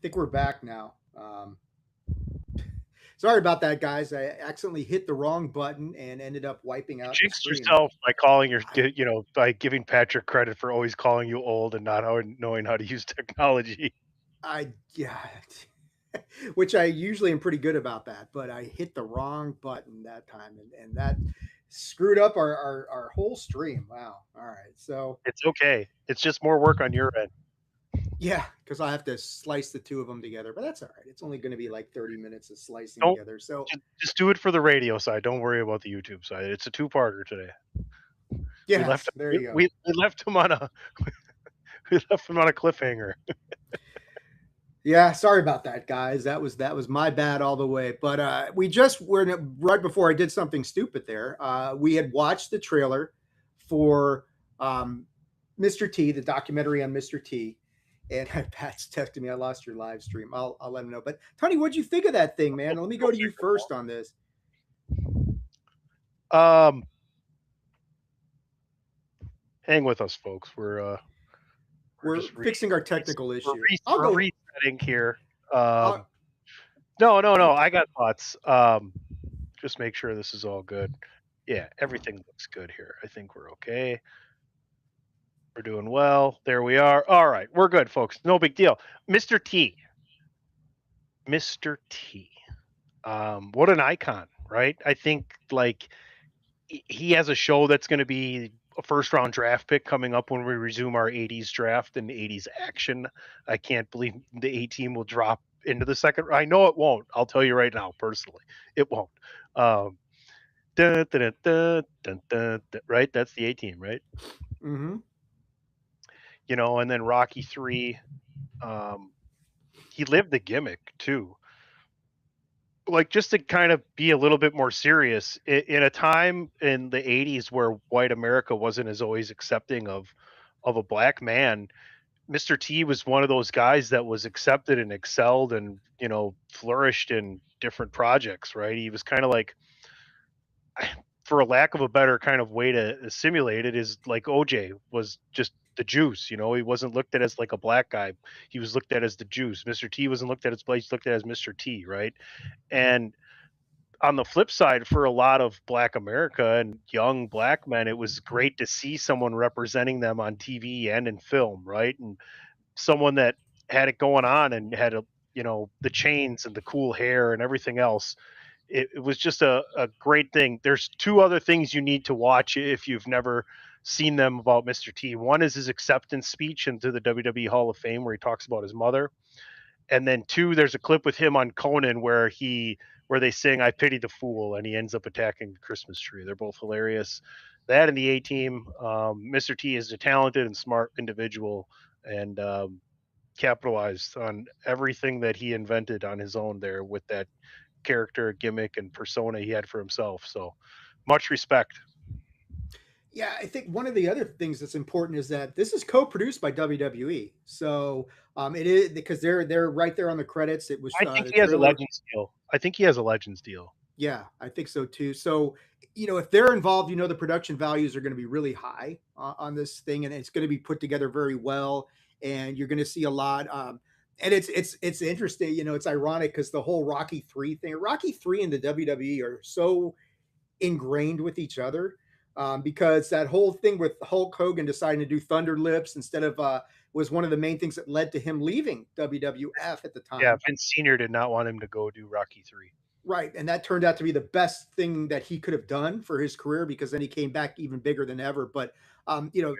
think we're back now. Sorry about that, guys. I accidentally hit the wrong button and ended up wiping You out the jinxed stream. yourself by calling your I, by giving Patrick credit for always calling you old and not knowing how to use technology. yeah, which I usually am pretty good about that, but I hit the wrong button that time, and that screwed up our whole stream. Wow. All right. So It's okay. It's just more work on your end. yeah, because I have to slice the two of them together, but that's all right. It's only going to be like 30 minutes of slicing Don't together. So just do it for the radio side. Don't worry about the YouTube side. It's a two-parter today. We left yes, there you go. we left him on a we left him on a cliffhanger. Yeah, sorry about that, guys. That was my bad all the way. But we just were right before I did something stupid there. We had watched the trailer for Mr. T, the documentary on Mr. T, and Pat's texted me, "I lost your live stream." I'll let him know. But Tony, what'd you think of that thing, man? Let me Go go to you figure. first on this. Um, Hang with us, folks. We're We're just fixing our technical issue. I'll we're go. resetting here. I'll, No, no, no. okay. I got thoughts. Just make sure this is all good. Yeah, everything looks good here. I think we're okay. We're doing well. There we are. All right, we're good, folks. No big deal. Mr. T. Mr. T. What an icon, right? I think like he has a show that's going to be a first round draft pick coming up when we resume our 80s draft and 80s action. I can't believe the A team will drop into the second. I know it won't. I'll tell you right now, personally, it won't. Um, dun, dun, dun, dun, dun, dun, right? That's the A team, right? Mm-hmm. And then Rocky 3, um, he lived the gimmick too. Like just to kind of be a little bit more serious in a time in the 80s where white America wasn't as always accepting of a black man. Mr. T was one of those guys that was accepted and excelled and flourished in different projects, right? He was kind of like, for a lack of a better kind of way to simulate it, is like OJ was just the juice. He wasn't looked at as like a black guy. He was looked at as the juice. Mr. T wasn't looked at as black. He's looked at as Mr. T, right? And on the flip side, for a lot of black America and young black men, it was great to see someone representing them on TV and in film, right? And someone that had it going on and had the chains and the cool hair and everything else. It was just a great thing. There's two other things you need to watch if you've never seen them about Mr. T. One is his acceptance speech into the WWE Hall of Fame where he talks about his mother, and then two, there's a clip with him on Conan where they sing "I Pity the Fool" and he ends up attacking the Christmas tree. They're both hilarious. That and the A Team. Mr. T is a talented and smart individual, and capitalized on everything that he invented on his own there with that character, gimmick, and persona he had for himself. So much respect. Yeah, I think one of the other things that's important is that this is co-produced by WWE. So it is because they're right there on the credits. It was I think the he has a trailer. Legends deal. I think he has a Legends deal. Yeah, I think so too. So if they're involved, the production values are going to be really high on this thing, and it's going to be put together very well. And you're going to see a lot. And it's interesting. It's ironic because the whole Rocky 3 and the WWE are so ingrained with each other, because that whole thing with Hulk Hogan deciding to do Thunder Lips instead of was one of the main things that led to him leaving WWF at the Yeah, time. Vince Senior did not want him to go do Rocky 3. Right, and that turned out to be the best thing that he could have done for his career because then he came back even bigger than ever. But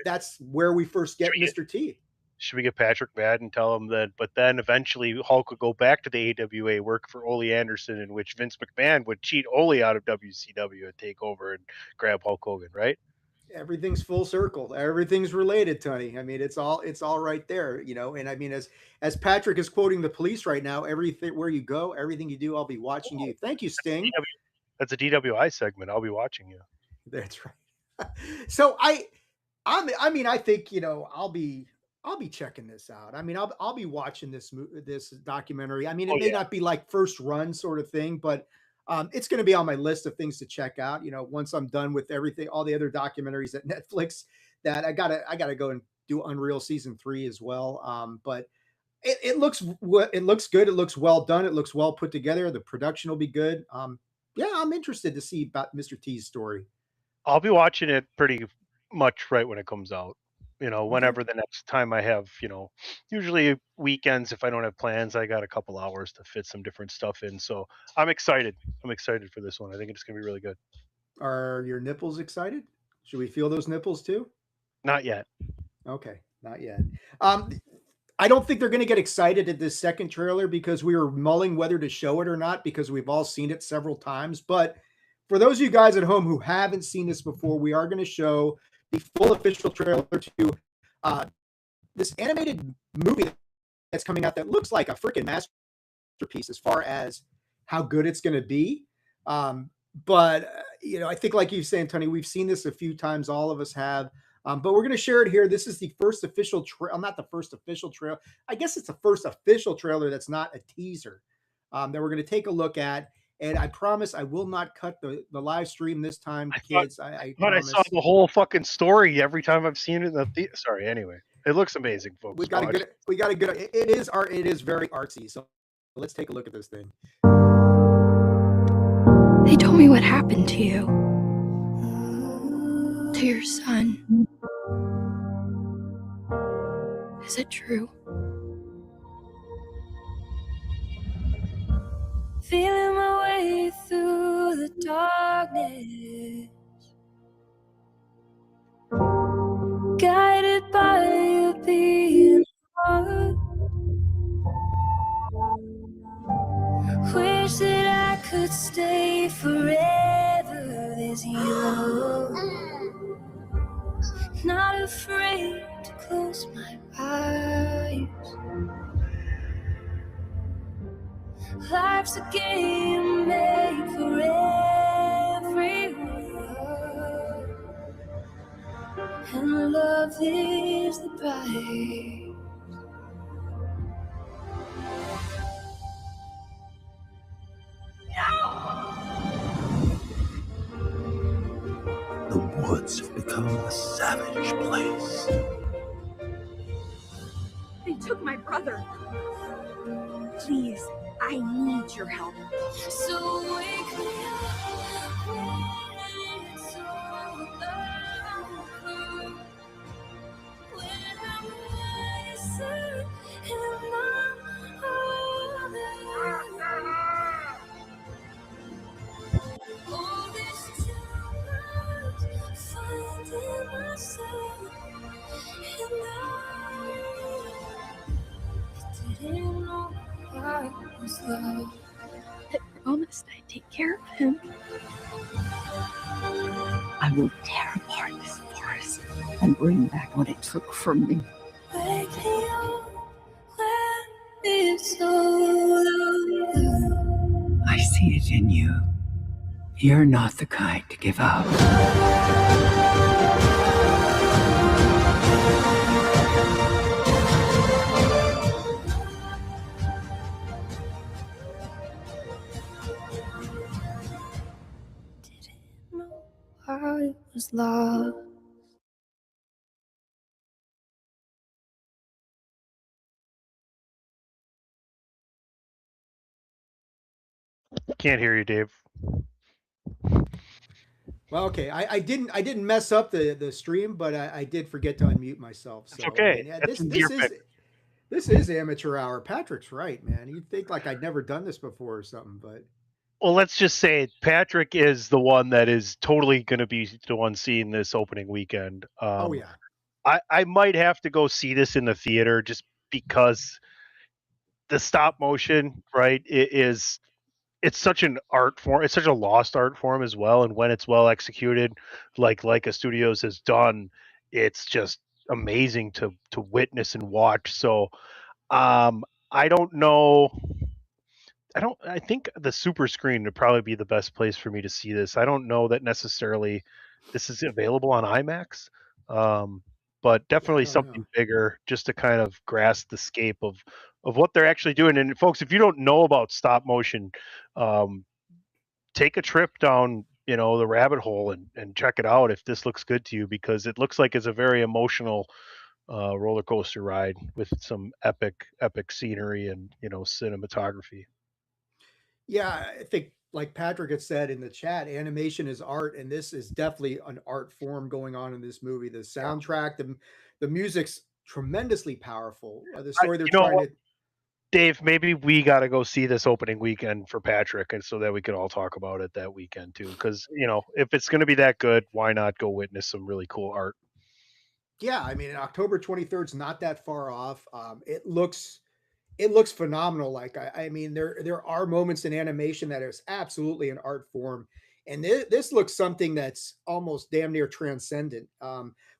that's where we first Should get we get Mr. T. should we get Patrick mad and tell him that? But then eventually Hulk would go back to the AWA, work for Ole Anderson, in which Vince McMahon would cheat Ole out of WCW and take over and grab Hulk Hogan, right? Everything's full circle. Everything's related, Tony. I mean, it's all right there. And I mean, as Patrick is quoting the police right now, everything where you go, everything you do, I'll be watching Oh, you. Thank you, that's a Sting. DW, that's a DWI segment. I'll be watching you. That's right. So I think I'll be checking this out. I mean, I'll be watching this documentary. I mean, Oh it may yeah, not be like first run sort of thing, but it's going to be on my list of things to check out. Once I'm done with everything, all the other documentaries at Netflix, that I gotta go and do Unreal season 3 as well. But it looks good. It looks well done. It looks well put together. The production will be good. Yeah, I'm interested to see about Mr. T's story. I'll be watching it pretty much right when it comes out. Okay. Whenever the next time I have, usually weekends if I don't have plans, I got a couple hours to fit some different stuff in. So I'm excited. I'm excited for this one. I think it's gonna be really good. Are your nipples excited? Should we feel those nipples too? Not yet. Okay, not yet. Um, I don't think they're going to get excited at this second trailer because we were mulling whether to show it or not because we've all seen it several times. But for those of you guys at home who haven't seen this before, we are going to show the full official trailer to uh, this animated movie that's coming out that looks like a freaking masterpiece as far as how good it's going to be. But I think like you saying, Tony, we've seen this a few times. All of us have. But we're going to share it here. This is the first official trail, not the first official trail. I guess it's the first official trailer that's not a teaser that we're going to take a look at. And I promise I will not cut the live stream this time, I thought kids. I I saw promise. the whole fucking story every time I've seen it in the Sorry, anyway. It looks amazing, folks. Watch. We got a good. It is art. It is very artsy. So let's take a look at this thing. They told me what happened to you. To your son. Is it true? Feeling my way through the darkness, guided by a beating heart. Wish that I could stay forever this young, not afraid to close my eyes. Life's a game made for everyone, and love is the prize. The woods have become a savage place. They took my brother. Please, I need your help. So wake me up when it's all over, when I'm wiser and I'm older. All this time finding myself, and I didn't know I was loved. I promised I'd take care of him. I will tear apart this forest and bring back what it took from me. Wake me up when it's all over. I see it in you. You're not the kind to give up. Didn't know I was lost. Can't hear you, Dave. Well, okay. I didn't mess up the stream, but I did forget to unmute myself. So It's okay. I mean, yeah, That's your pick. this is amateur hour. Patrick's right, man. You'd think like I'd never done this before or something, but Well, let's just say Patrick is the one that is totally going to be the one seeing this opening weekend. oh yeah. I might have to go see this in the theater just because the stop motion, right, it's such an art form. It's such a lost art form as well. And when it's well executed, like Leica Studios has done, it's just amazing to witness and watch. So I don't know. I think the super screen would probably be the best place for me to see this. I don't know that necessarily this is available on IMAX. But definitely Oh no. something bigger just to kind of grasp the scape of what they're actually doing. And folks, if you don't know about stop motion, um, take a trip down the rabbit hole and check it out if this looks good to you, because it looks like it's a very emotional roller coaster ride with some epic scenery and cinematography. Yeah, I think like Patrick had said in the chat, animation is art, and this is definitely an art form going on in this movie. The Yeah. soundtrack, the music's tremendously powerful. The I, story they're you know trying what, to Dave? Maybe we got to go see this opening weekend for Patrick, and so that we can all talk about it that weekend too. Because if it's going to be that good, why not go witness some really cool art? yeah, I mean, October 23rd is not that far off. It looks phenomenal. Like I mean, there are moments in animation that is absolutely an art form, and this looks something that's almost damn near transcendent.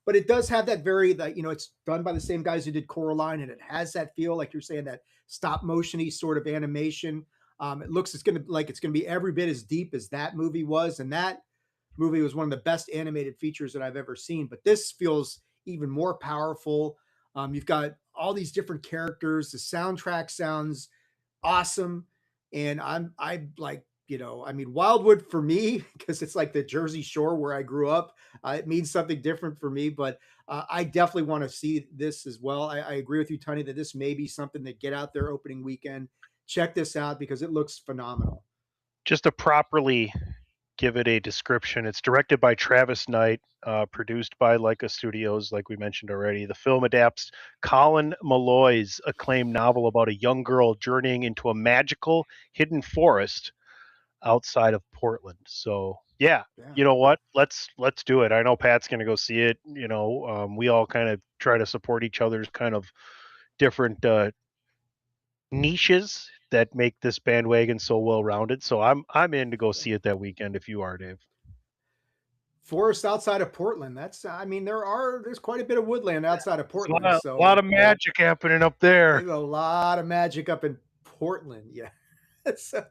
But it does have that that it's done by the same guys who did Coraline, and it has that feel like you're saying that stop motiony sort of animation. It looks it's gonna be every bit as deep as that movie was, and that movie was one of the best animated features that I've ever seen. But this feels even more powerful. You've got all these different characters. The soundtrack sounds awesome, and I like I mean Wildwood for me because it's like the Jersey Shore where I grew up. It means something different for me, but I definitely want to see this as well. I agree with you, Tony, that this may be something that get out there opening weekend. Check this out because it looks phenomenal. Just to properly give it a description, it's directed by Travis Knight, produced by Leica Studios, like we mentioned already. The film adapts Colin Malloy's acclaimed novel about a young girl journeying into a magical hidden forest outside of Portland. So yeah, Yeah. you know what? Let's do it. I know Pat's gonna go see it. We all kind of try to support each other's kind of different niches that make this bandwagon so well rounded. So I'm in to go see it that weekend if you are, Dave. Forest outside of Portland. That's I mean there's quite a bit of woodland outside of There's Portland. a lot So of magic happening up there. there's a lot of magic up in Portland. Yeah. So,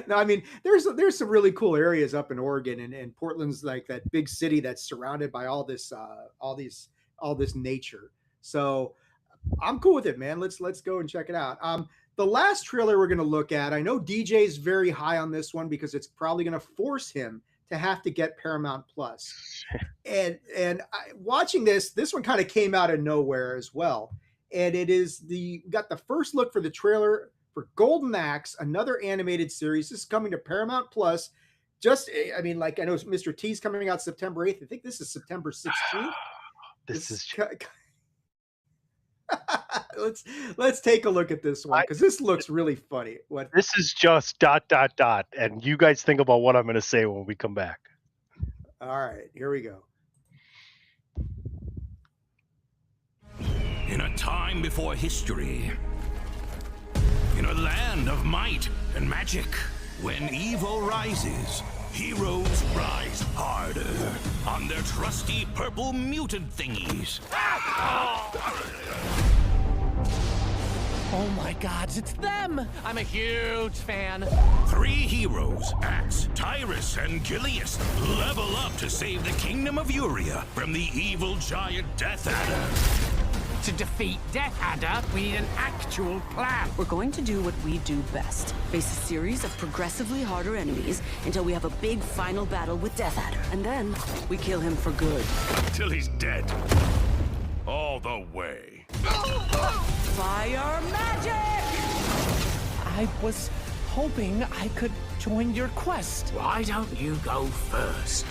no, I mean, there's some really cool areas up in Oregon, and Portland's like that big city that's surrounded by all this nature. So I'm cool with it, man. Let's go and check it out. The last trailer we're gonna look at, I know DJ's very high on this one because it's probably gonna force him to have to get Paramount Plus. Watching this one kind of came out of nowhere as well, and it is got the first look for the trailer for Golden Axe, another animated series. This is coming to Paramount Plus. I mean, like I know Mr. T's coming out September 8th. I think this is September 16th. This is let's take a look at this one because this looks really funny. this is just ... and you guys think about what I'm going to say when we come back. All right, here we go. In a time before history, in a land of might and magic, when evil rises, heroes rise harder on their trusty purple mutant thingies. Oh my gods, it's them! I'm a huge fan. 3 heroes, Axe, Tyrus, and Gilius, level up to save the kingdom of Uria from the evil giant Death Adder. To defeat Death Adder, we need an actual plan. We're going to do what we do best. Face a series of progressively harder enemies until we have a big final battle with Death Adder. And then we kill him for good. Till he's dead. All the way. Fire magic! I was hoping I could join your quest. Why don't you go first?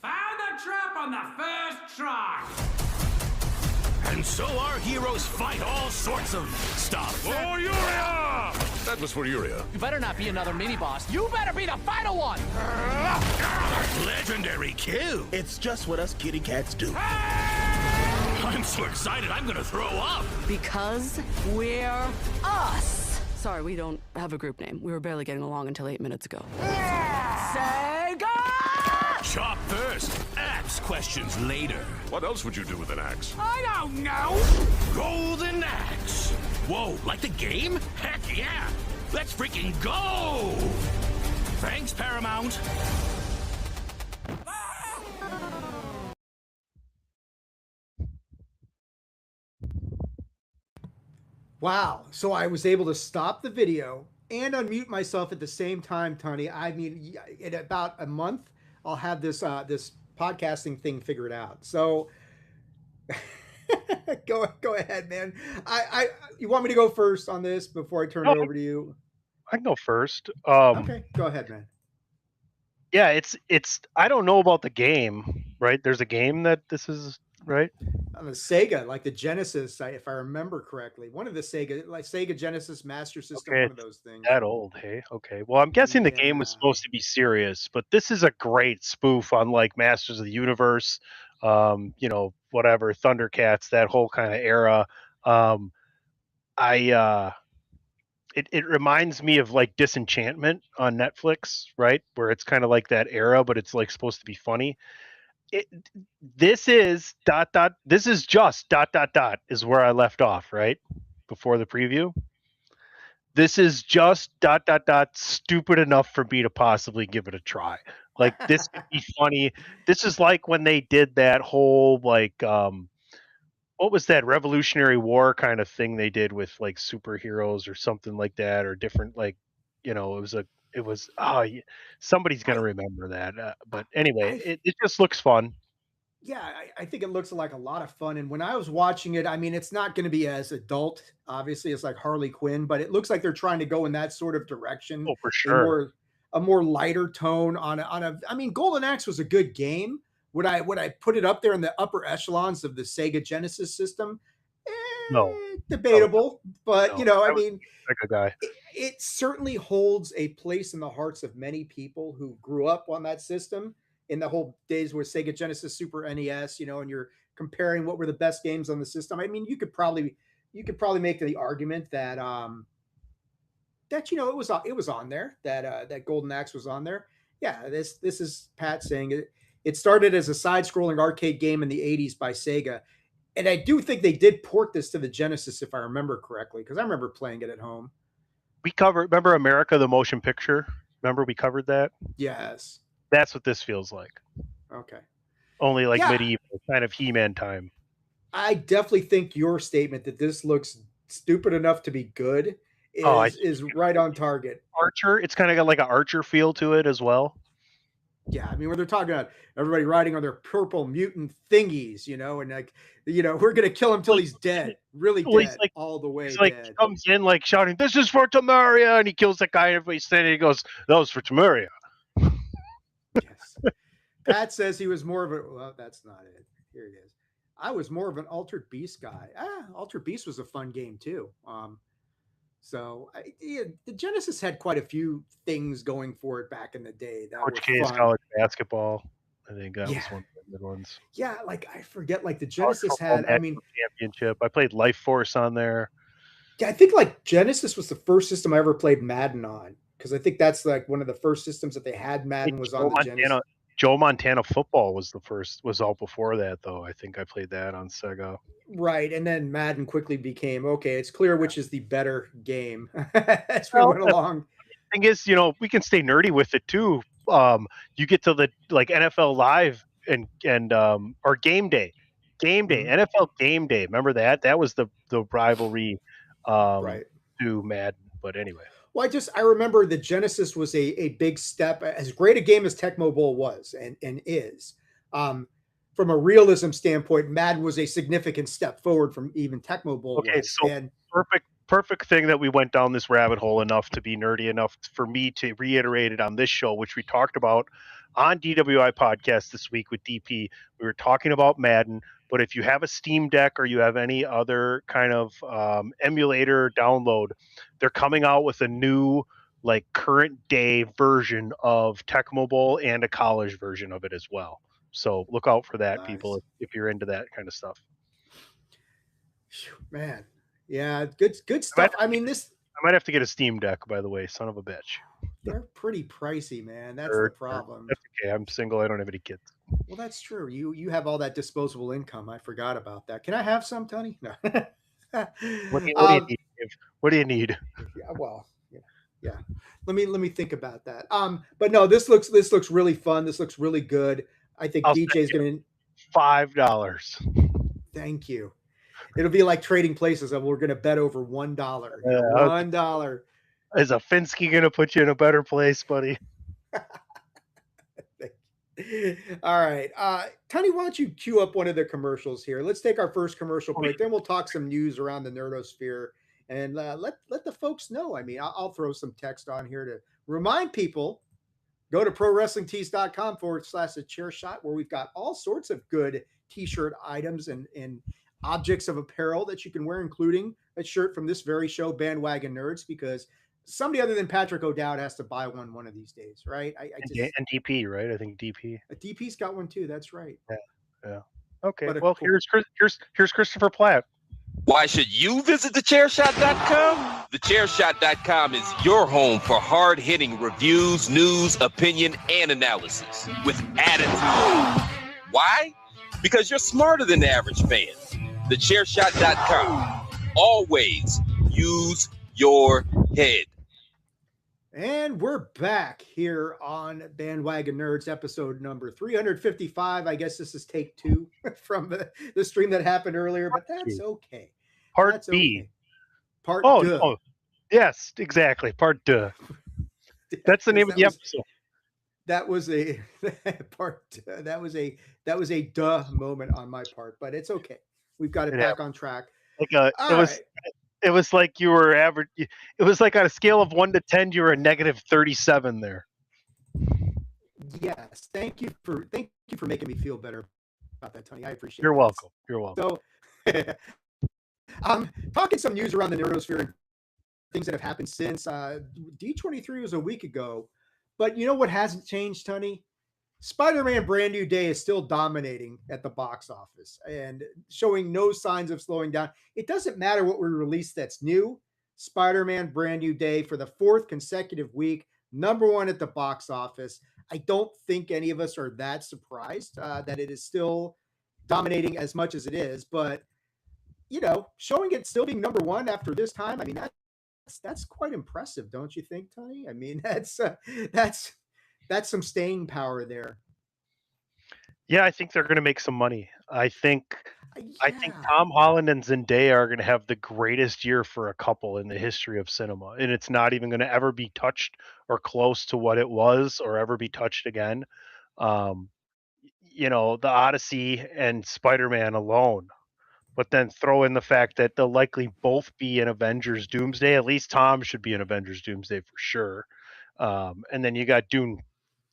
Found the trap on the first try! And so our heroes fight all sorts of stuff. For Uria! That was for Uria. You better not be another mini-boss. You better be the final one! Legendary kill. It's just what us kitty cats do. I'm so excited I'm gonna throw up. Because we're us. Sorry, we don't have a group name. We were barely getting along until 8 minutes ago. Sega! Chop first, axe questions later. What else would you do with an axe? I don't know. Golden Axe. Whoa, like the game? Heck yeah. Let's freaking go. Thanks, Paramount. Wow. So I was able to stop the video and unmute myself at the same time, Tony. I mean, in about a month, I'll have this podcasting thing figured out. So go ahead, man. You want me to go first on this before I turn it over to you? I can go first. Okay, go ahead, man. Yeah, it's I don't know about the game, right? There's a game that this is, right? On the Sega, like the Genesis, if I remember correctly, one of the Sega Genesis Master System, Okay, one of those things. that old, hey? Okay. Well, I'm guessing the game was Yeah. supposed to be serious, but this is a great spoof on like Masters of the Universe, whatever, Thundercats, that whole kind of era. It reminds me of like Disenchantment on Netflix, right? Where it's kind of like that era, but it's like supposed to be funny. This is this is just is where I left off, right? Before the preview. This is just stupid enough for me to possibly give it a try. Like this could be funny. This is like when they did that whole like what was that Revolutionary War kind of thing they did with like superheroes or something like that, or different like somebody's gonna remember that. But anyway, it just looks fun. Yeah, I think it looks like a lot of fun. And when I was watching it, I mean, it's not going to be as adult, obviously, as like Harley Quinn, but it looks like they're trying to go in that sort of direction. Oh, for sure. A more lighter tone on a. I mean, Golden Axe was a good game. Would I put it up there in the upper echelons of the Sega Genesis system? No, debatable, but no. I mean, like a guy. It certainly holds a place in the hearts of many people who grew up on that system in the whole days with Sega Genesis, Super NES, and you're comparing what were the best games on the system. I mean, you could probably make the argument that it was on there, that Golden Axe was on there. Yeah, this is Pat saying it started as a side-scrolling arcade game in the 80s by Sega. And I do think they did port this to the Genesis, if I remember correctly, because I remember playing it at home. Remember America the Motion Picture? Remember we covered that? Yes. That's what this feels like. Okay. Only like medieval, kind of He-Man time. I definitely think your statement that this looks stupid enough to be good is right on target. Archer, it's kind of got like an Archer feel to it as well. Yeah, I mean, when they're talking about everybody riding on their purple mutant thingies, and like, we're gonna kill him till he's dead, really dead, like, all the way. He's dead. Like, he comes in like shouting, "This is for Tamaria," and he kills the guy. And everybody's standing. He goes, "That was for Tamaria." Yes. Pat says he was more of a. Well, that's not it. Here it is. I was more of an Altered Beast guy. Altered Beast was a fun game too. So the Genesis had quite a few things going for it back in the day. That Coach K's college basketball. I think that was one of the good ones. Yeah, like I forget, like the Genesis had. I mean, championship. I played Life Force on there. Yeah, I think like Genesis was the first system I ever played Madden on, because I think that's like one of the first systems that they had Madden was on the Genesis. Joe Montana Football was out before that, though. I think I played that on Sega. Right, and then Madden quickly became, okay, it's clear which is the better game as we went along. The thing is, we can stay nerdy with it too. You get to the like NFL Live and or Game Day, NFL Game Day. Remember that? That was the rivalry right to Madden. But anyway. Well, I remember the Genesis was a big step, as great a game as Tecmo Bowl was and is. From a realism standpoint, Madden was a significant step forward from even Tecmo Bowl. Okay, so perfect thing that we went down this rabbit hole enough to be nerdy enough for me to reiterate it on this show, which we talked about on DWI podcast this week with DP. We were talking about Madden, but if you have a Steam Deck or you have any other kind of emulator download, they're coming out with a new like current day version of Tecmo Bowl and a college version of it as well. So look out for that, people, if you're into that kind of stuff. Man, yeah, good stuff. I mean, I might have to get a Steam Deck, by the way, son of a bitch. They're pretty pricey, man. That's the problem. That's okay. I'm single. I don't have any kids. Well, that's true. You have all that disposable income. I forgot about that. Can I have some, Tony? No. What do you need? What do you need? Yeah, well, yeah. Let me think about that. But no, this looks really fun. This looks really good. I think DJ's going to $5. Thank you. It'll be like trading places, and we're going to bet over $1. $1. Is a Finsky going to put you in a better place, buddy? All right. Tony, why don't you cue up one of the commercials here? Let's take our first commercial break. Then we'll talk some news around the nerdosphere and let the folks know. I mean, I'll throw some text on here to remind people. Go to prowrestlingtees.com/the chair shot, where we've got all sorts of good t-shirt items and objects of apparel that you can wear, including a shirt from this very show, Bandwagon Nerds, because somebody other than Patrick O'Dowd has to buy one of these days, right? And DP, right? I think DP. DP's got one too. That's right. Yeah. Okay. But Well, here's Christopher Platt. Why should you visit thechairshot.com? Thechairshot.com is your home for hard-hitting reviews, news, opinion, and analysis with attitude. Why? Because you're smarter than the average fan. Thechairshot.com. Always use your head. And we're back here on Bandwagon Nerds, episode number 355. I guess this is take 2 from the stream that happened earlier, but that's okay. Part B. Okay. Part two. Oh, yes, exactly. Part 2. That's the name of the episode. That was a part. That was a duh moment on my part, but it's okay. We've got it back on track. It was like you were average. It was like on a scale of 1 to 10, you were a negative 37 there. Yes, thank you for making me feel better about that, Tony. I appreciate it. You're welcome. You're welcome. So, talking some news around the nerdosphere and things that have happened since D23 was a week ago, but you know what hasn't changed, Tony? Spider-Man Brand New Day is still dominating at the box office and showing no signs of slowing down. It doesn't matter what we release that's new. Spider-Man Brand New Day for the 4th consecutive week, #1 at the box office. I don't think any of us are that surprised that it is still dominating as much as it is, but you know, showing it still being #1 after this time, I mean, that's quite impressive, don't you think, Tony? I mean, that's some staying power there. Yeah, I think they're going to make some money. I think Tom Holland and Zendaya are going to have the greatest year for a couple in the history of cinema, and it's not even going to ever be touched or close to what it was, or ever be touched again. You know, the Odyssey and Spider-Man alone, but then throw in the fact that they'll likely both be in Avengers Doomsday. At least Tom should be in Avengers Doomsday for sure. And then you got Dune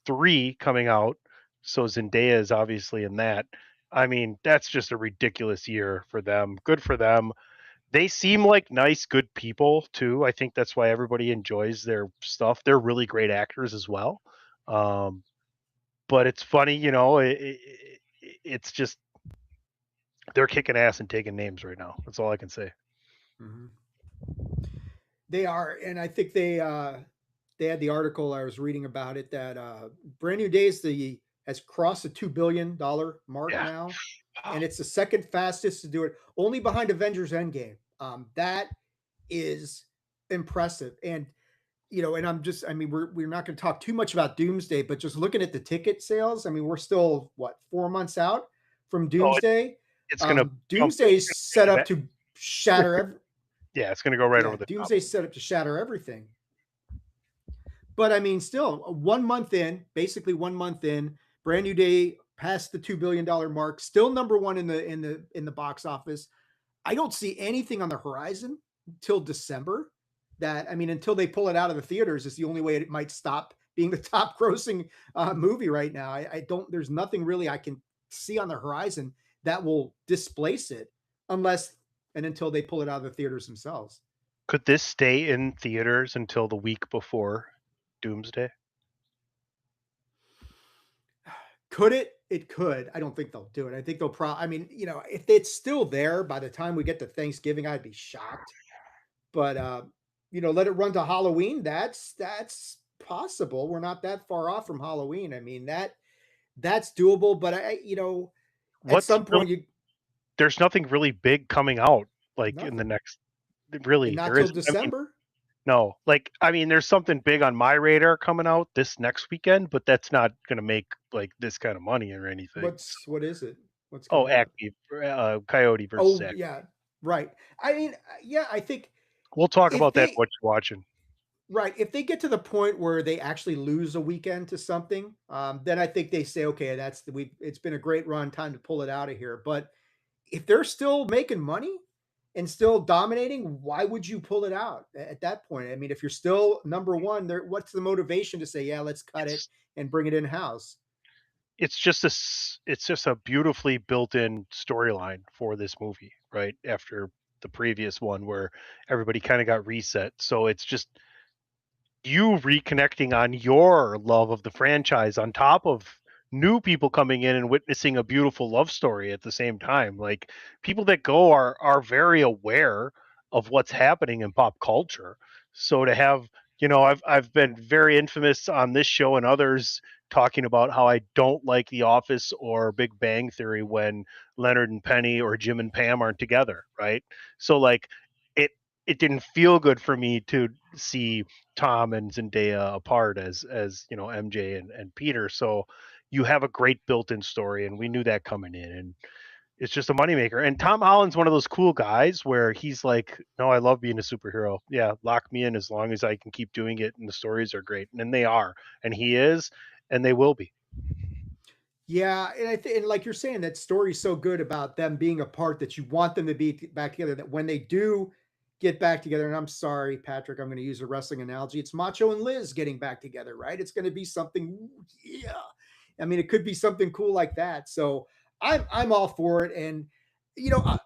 3 coming out, so Zendaya is obviously in that. I mean, that's just a ridiculous year for them. Good for them. They seem like nice, good people too. I think that's why everybody enjoys their stuff. They're really great actors as well. But it's funny, you know, it's just they're kicking ass and taking names right now. That's all I can say. Mm-hmm. They are, and I think they had the article I was reading about it that Brand New Days has crossed the $2 billion mark now, and it's the second fastest to do it, only behind Avengers Endgame. That is impressive, and you know, and I mean, we're not going to talk too much about Doomsday, but just looking at the ticket sales, I mean, we're still 4 months out from Doomsday. It's going to Doomsday's set up to shatter. Yeah, it's going to go right over the Doomsday's set up to shatter everything. But I mean, still 1 month in, basically 1 month in, Brand New Day past the $2 billion mark, still #1 in the box office. I don't see anything on the horizon until December. Until they pull it out of the theaters is the only way it might stop being the top grossing movie right now. There's nothing really I can see on the horizon that will displace it until they pull it out of the theaters themselves. Could this stay in theaters until the week before Doomsday? Could it? It could. I don't think they'll do it. I think they'll if it's still there by the time we get to Thanksgiving, I'd be shocked. But let it run to Halloween. That's possible. We're not that far off from Halloween. I mean, that's doable, but at some point there's nothing really big coming out in the next not till December. No, there's something big on my radar coming out this next weekend, but that's not going to make like this kind of money or anything. What is it? Acme, Coyote versus Acme. Yeah, right. I mean, I think we'll talk about that. What you're watching? Right. If they get to the point where they actually lose a weekend to something, then I think they say, okay, it's been a great run, time to pull it out of here. But if they're still making money and still dominating, why would you pull it out at that point? I mean, if you're still number one, there, what's the motivation to say, yeah, let's cut it It's and bring it in house? it's just a beautifully built-in storyline for this movie, right? After the previous one where everybody kind of got reset. So it's just you reconnecting on your love of the franchise on top of new people coming in and witnessing a beautiful love story at the same time. Like people that go are very aware of what's happening in pop culture. So to have, I've been very infamous on this show and others talking about how I don't like The Office or Big Bang Theory when Leonard and Penny or Jim and Pam aren't together, right? So like it didn't feel good for me to see Tom and Zendaya apart as MJ and Peter. So you have a great built-in story, and we knew that coming in, and it's just a moneymaker. And Tom Holland's one of those cool guys where he's like, "No, I love being a superhero. Yeah, lock me in as long as I can keep doing it, and the stories are great." And they are, and he is, and they will be. Yeah, and and like you're saying, that story's so good about them being apart that you want them to be back together. That when they do get back together, and I'm sorry, Patrick, I'm going to use a wrestling analogy. It's Macho and Liz getting back together, right? It's going to be something, yeah. I mean, it could be something cool like that. So I'm all for it. And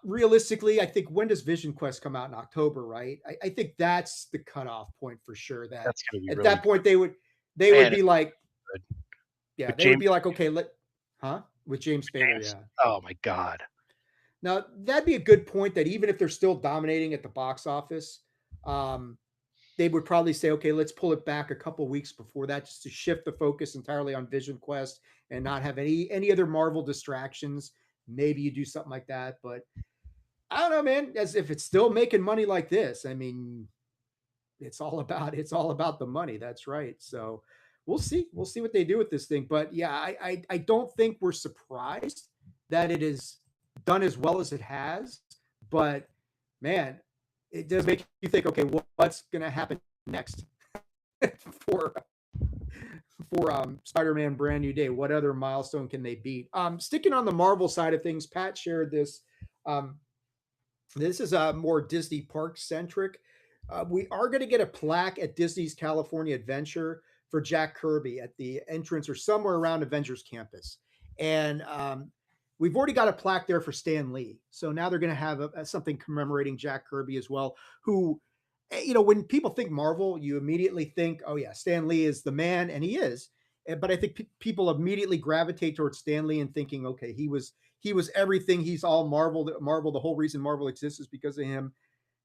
realistically, I think when does Vision Quest come out in October, right? I think that's the cutoff point for sure. That That's going to be at really that point they would man, be like, good. yeah, With they would James, be like, okay, with James Spader, James. yeah. Oh my God. Now that'd be a good point. That even if they're still dominating at the box office, um, they would probably say, okay, let's pull it back a couple weeks before that, just to shift the focus entirely on Vision Quest and not have any other Marvel distractions. Maybe you do something like that, but I don't know, man. As if it's still making money like this, I mean, it's all about the money. That's right. So we'll see what they do with this thing. But yeah, I don't think we're surprised that it is done as well as it has. But man, it does make you think. Okay, what's going to happen next for Spider-Man Brand New Day? What other milestone can they beat? Sticking on the Marvel side of things, Pat shared this. Um, this is a more Disney park centric. We are going to get a plaque at Disney's California Adventure for Jack Kirby at the entrance or somewhere around Avengers Campus. And we've already got a plaque there for Stan Lee. So now they're going to have something commemorating Jack Kirby as well, who, when people think Marvel, you immediately think, oh, yeah, Stan Lee is the man, and he is. But I think people immediately gravitate towards Stan Lee and thinking, okay, he was everything. He's all Marvel. Marvel, the whole reason Marvel exists is because of him.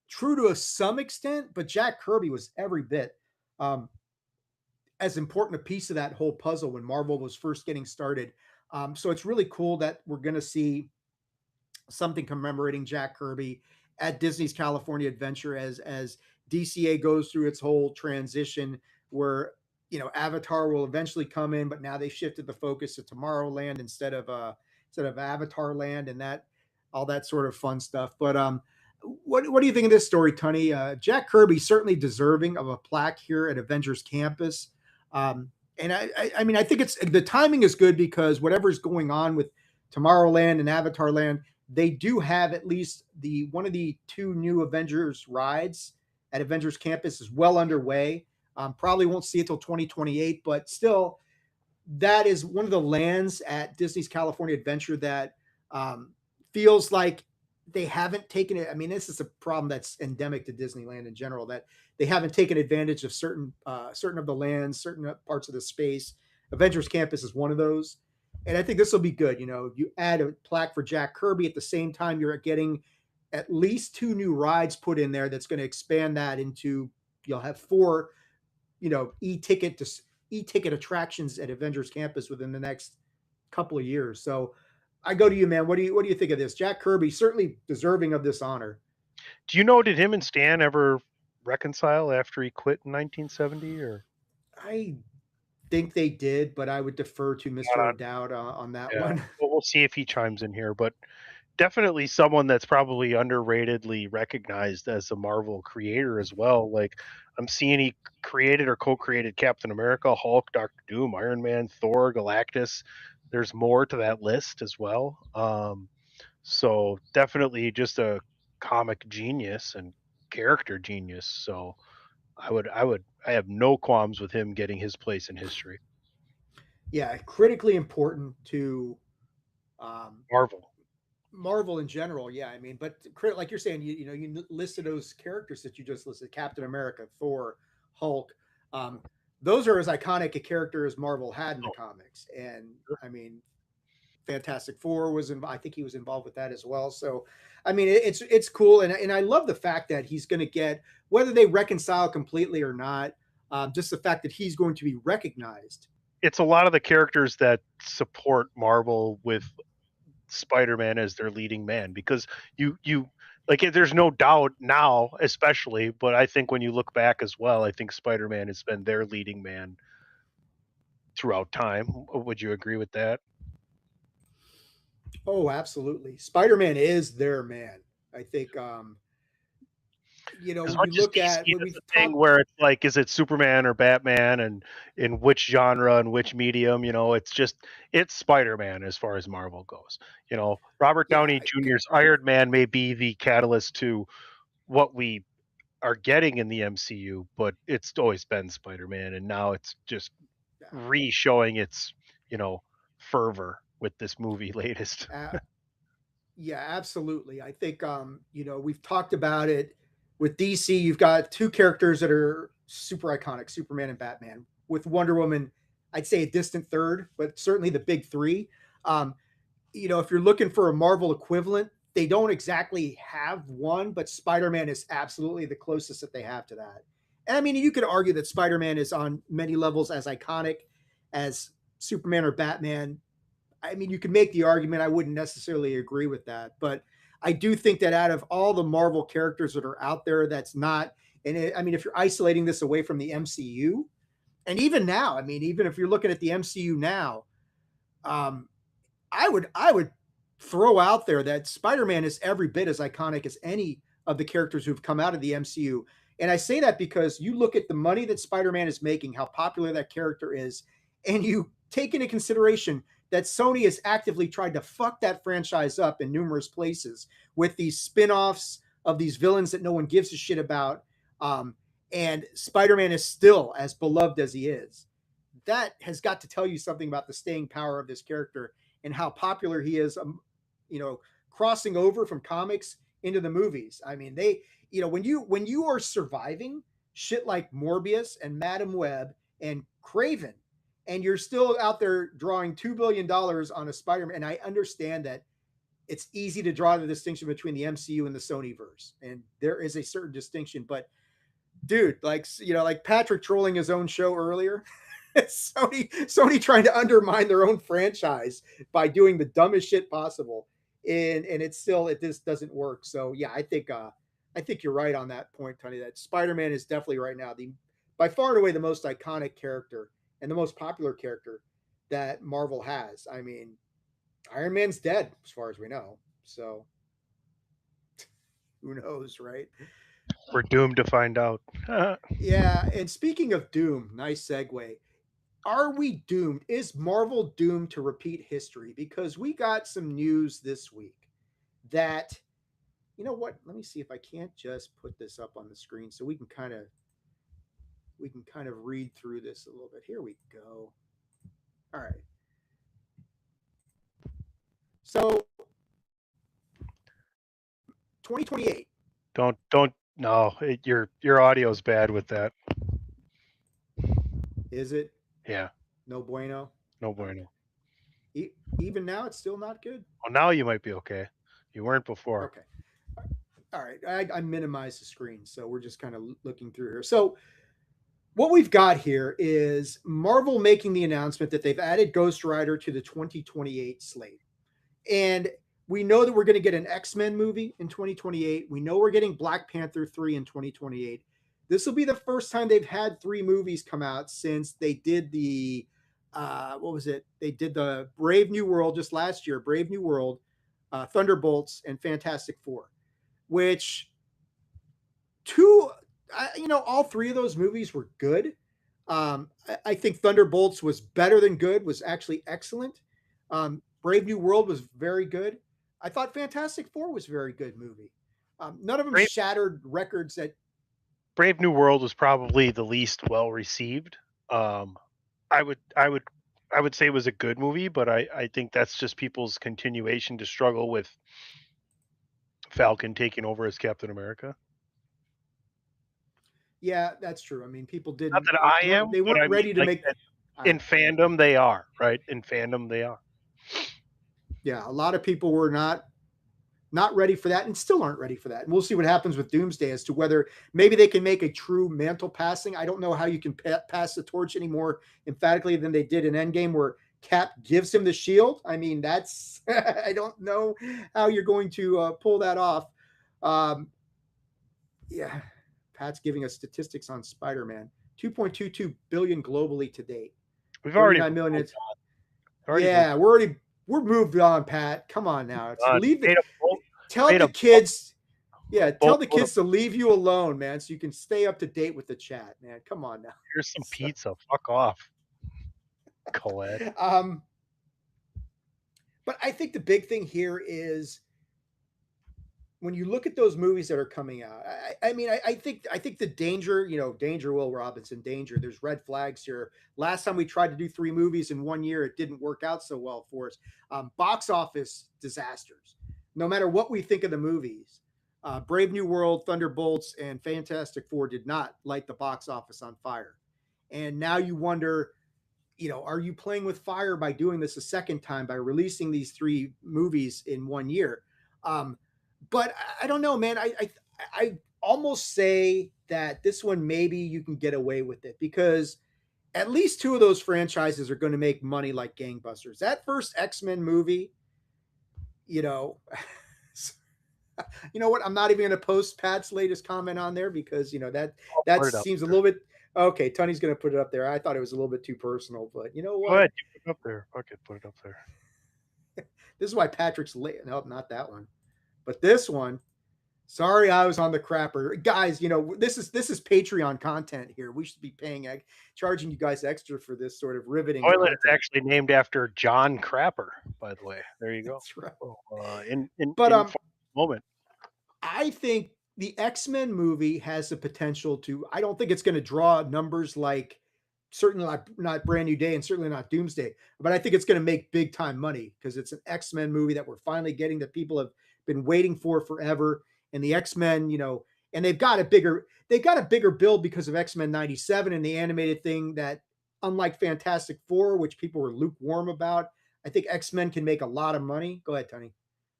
True to some extent, but Jack Kirby was every bit um, as important a piece of that whole puzzle when Marvel was first getting started. So it's really cool that we're going to see something commemorating Jack Kirby at Disney's California Adventure as DCA goes through its whole transition where Avatar will eventually come in, but now they shifted the focus to Tomorrowland instead of Avatar Land and that all that sort of fun stuff. But what do you think of this story, Tony? Jack Kirby certainly deserving of a plaque here at Avengers Campus. And I mean, I think the timing is good because whatever's going on with Tomorrowland and Avatar Land, they do have at least one of the two new Avengers rides at Avengers Campus is well underway. Probably won't see it till 2028, but still, that is one of the lands at Disney's California Adventure that feels like they haven't taken it. I mean, this is a problem that's endemic to Disneyland in general, that they haven't taken advantage of certain of the lands, certain parts of the space. Avengers Campus is one of those. And I think this will be good. You add a plaque for Jack Kirby at the same time, you're getting at least two new rides put in there that's going to expand that into, you'll have four, e-ticket attractions at Avengers Campus within the next couple of years. So I go to you, man. What do you think of this? Jack Kirby certainly deserving of this honor. Do you know, did him and Stan ever reconcile after he quit in 1970? Or I think they did, but I would defer to Mr. O'Dowd on that one. Well, we'll see if he chimes in here. But definitely someone that's probably underratedly recognized as a Marvel creator as well. Like I'm seeing he created or co-created Captain America, Hulk, Doctor Doom, Iron Man, Thor, Galactus. There's more to that list as well. So definitely just a comic genius and character genius. So I have no qualms with him getting his place in history. Yeah, critically important to um, Marvel. Marvel in general. Yeah, I mean, but like you're saying, you listed those characters that you just listed: Captain America, Thor, Hulk. Um, those are as iconic a character as Marvel had in the comics, and I mean, Fantastic Four was I think he was involved with that as well. So, I mean, it's cool, and I love the fact that he's going to get, whether they reconcile completely or not, just the fact that he's going to be recognized. It's a lot of the characters that support Marvel with Spider-Man as their leading man, because you like there's no doubt now, especially, but I think when you look back as well, I think Spider-Man has been their leading man throughout time. Would you agree with that? Oh, absolutely. Spider-Man is their man. I think As when much you as look at DC when does we've a thing talked. where it's like, is it Superman or Batman, and in which genre and which medium? It's Spider-Man as far as Marvel goes. Robert Yeah, Downey Jr.'s Iron Man may be the catalyst to what we are getting in the MCU, but it's always been Spider-Man, and now it's just re-showing its fervor with this movie latest. uh, yeah, absolutely. I think we've talked about it with DC. You've got two characters that are super iconic: Superman and Batman. With Wonder Woman, I'd say a distant third, but certainly the big three. Um, if you're looking for a Marvel equivalent, they don't exactly have one, but Spider-Man is absolutely the closest that they have to that. And I mean, you could argue that Spider-Man is on many levels as iconic as Superman or Batman. I mean, you could make the argument. I wouldn't necessarily agree with that, but I do think that out of all the Marvel characters that are out there, that's not. I mean, if you're isolating this away from the MCU, and even now, I mean, even if you're looking at the MCU now, um, I would throw out there that Spider-Man is every bit as iconic as any of the characters who've come out of the MCU. And I say that because you look at the money that Spider-Man is making, how popular that character is, and you take into consideration that Sony has actively tried to fuck that franchise up in numerous places with these spin-offs of these villains that no one gives a shit about. Um, and Spider-Man is still as beloved as he is. That has got to tell you something about the staying power of this character and how popular he is, crossing over from comics into the movies. I mean, when you are surviving shit like Morbius and Madam Web and Craven, and you're still out there drawing $2 billion on a Spider-Man, and I understand that it's easy to draw the distinction between the MCU and the Sony verse, and there is a certain distinction, but dude, like Patrick trolling his own show earlier. Sony trying to undermine their own franchise by doing the dumbest shit possible, and it just doesn't work. So yeah, I think you're right on that point, Tony. That Spider-Man is definitely right now the by far and away the most iconic character and the most popular character that Marvel has. I mean, Iron Man's dead as far as we know, so who knows, right? We're doomed to find out. Yeah, and speaking of Doom, nice segue. Are we doomed? Is Marvel doomed to repeat history? Because we got some news this week that, you know what? Let me see if I can't just put this up on the screen so we can kind of read through this a little bit. Here we go. All right. So 2028. Don't no, your audio's bad with that. Is it? Yeah, No bueno. no bueno. Even now, it's still not good. Well, now you might be okay. You weren't before. Okay. All right. I minimized the screen, so we're just kind of looking through here. So what we've got here is Marvel making the announcement that they've added Ghost Rider to the 2028 slate. And we know that we're going to get an X-Men movie in 2028. We know we're getting Black Panther 3 in 2028. This will be the first time they've had 3 movies come out since they did the what was it? They did the Brave New World just last year, Brave New World, Thunderbolts, and Fantastic Four, which two, all three of those movies were good. I think Thunderbolts was better than good, was actually excellent. Brave New World was very good. I thought Fantastic Four was a very good movie. None of them shattered records that. Brave New World was probably the least well received. I would say it was a good movie, but I think that's just people's continuation to struggle with Falcon taking over as Captain America. Yeah, that's true. I mean, people didn't. Not that I am. They weren't ready to make. In fandom, they are right. In fandom, they are. Yeah, a lot of people were not ready for that, and still aren't ready for that. And we'll see what happens with Doomsday as to whether maybe they can make a true mantle passing. I don't know how you can pass the torch any more emphatically than they did in Endgame, where Cap gives him the shield. I mean, that's I don't know how you're going to pull that off. Yeah. Pat's giving us statistics on Spider-Man. 2.22 billion globally to date. We've already 39 million. We're moved on, Pat. Come on now. Tell the kids to leave you alone, man, so you can stay up to date with the chat, man. Come on now. Here's some pizza. Fuck off, Colette. But I think the big thing here is, when you look at those movies that are coming out, I think the danger, danger, Will Robinson, danger. There's red flags here. Last time we tried to do 3 movies in 1 year, it didn't work out so well for us. Box office disasters. No matter what we think of the movies, Brave New World, Thunderbolts, and Fantastic Four did not light the box office on fire. And now you wonder, are you playing with fire by doing this a second time, by releasing these 3 movies in 1 year? But I don't know, man. I almost say that this one, maybe you can get away with it, because at least 2 of those franchises are going to make money like gangbusters. That first X-Men movie, you know what? I'm not even going to post Pat's latest comment on there, because, that seems a little bit. Okay, Tony's going to put it up there. I thought it was a little bit too personal, but you know what? Go ahead, you put it up there. Okay, put it up there. This is why Patrick's late. Nope, not that one. But this one, sorry, I was on the crapper. Guys, this is Patreon content here. We should be charging you guys extra for this sort of riveting. Toilet is actually named after John Crapper, by the way. There you go. That's right. In moment. I think the X-Men movie has the potential to, I don't think it's going to draw numbers like, certainly not Brand New Day and certainly not Doomsday, but I think it's going to make big time money, because it's an X-Men movie that we're finally getting, that people have been waiting for forever. And the X-Men, and they've got a bigger build because of X-Men 97 and the animated thing, that, unlike Fantastic Four, which people were lukewarm about, I think X-Men can make a lot of money. Go ahead, Tony.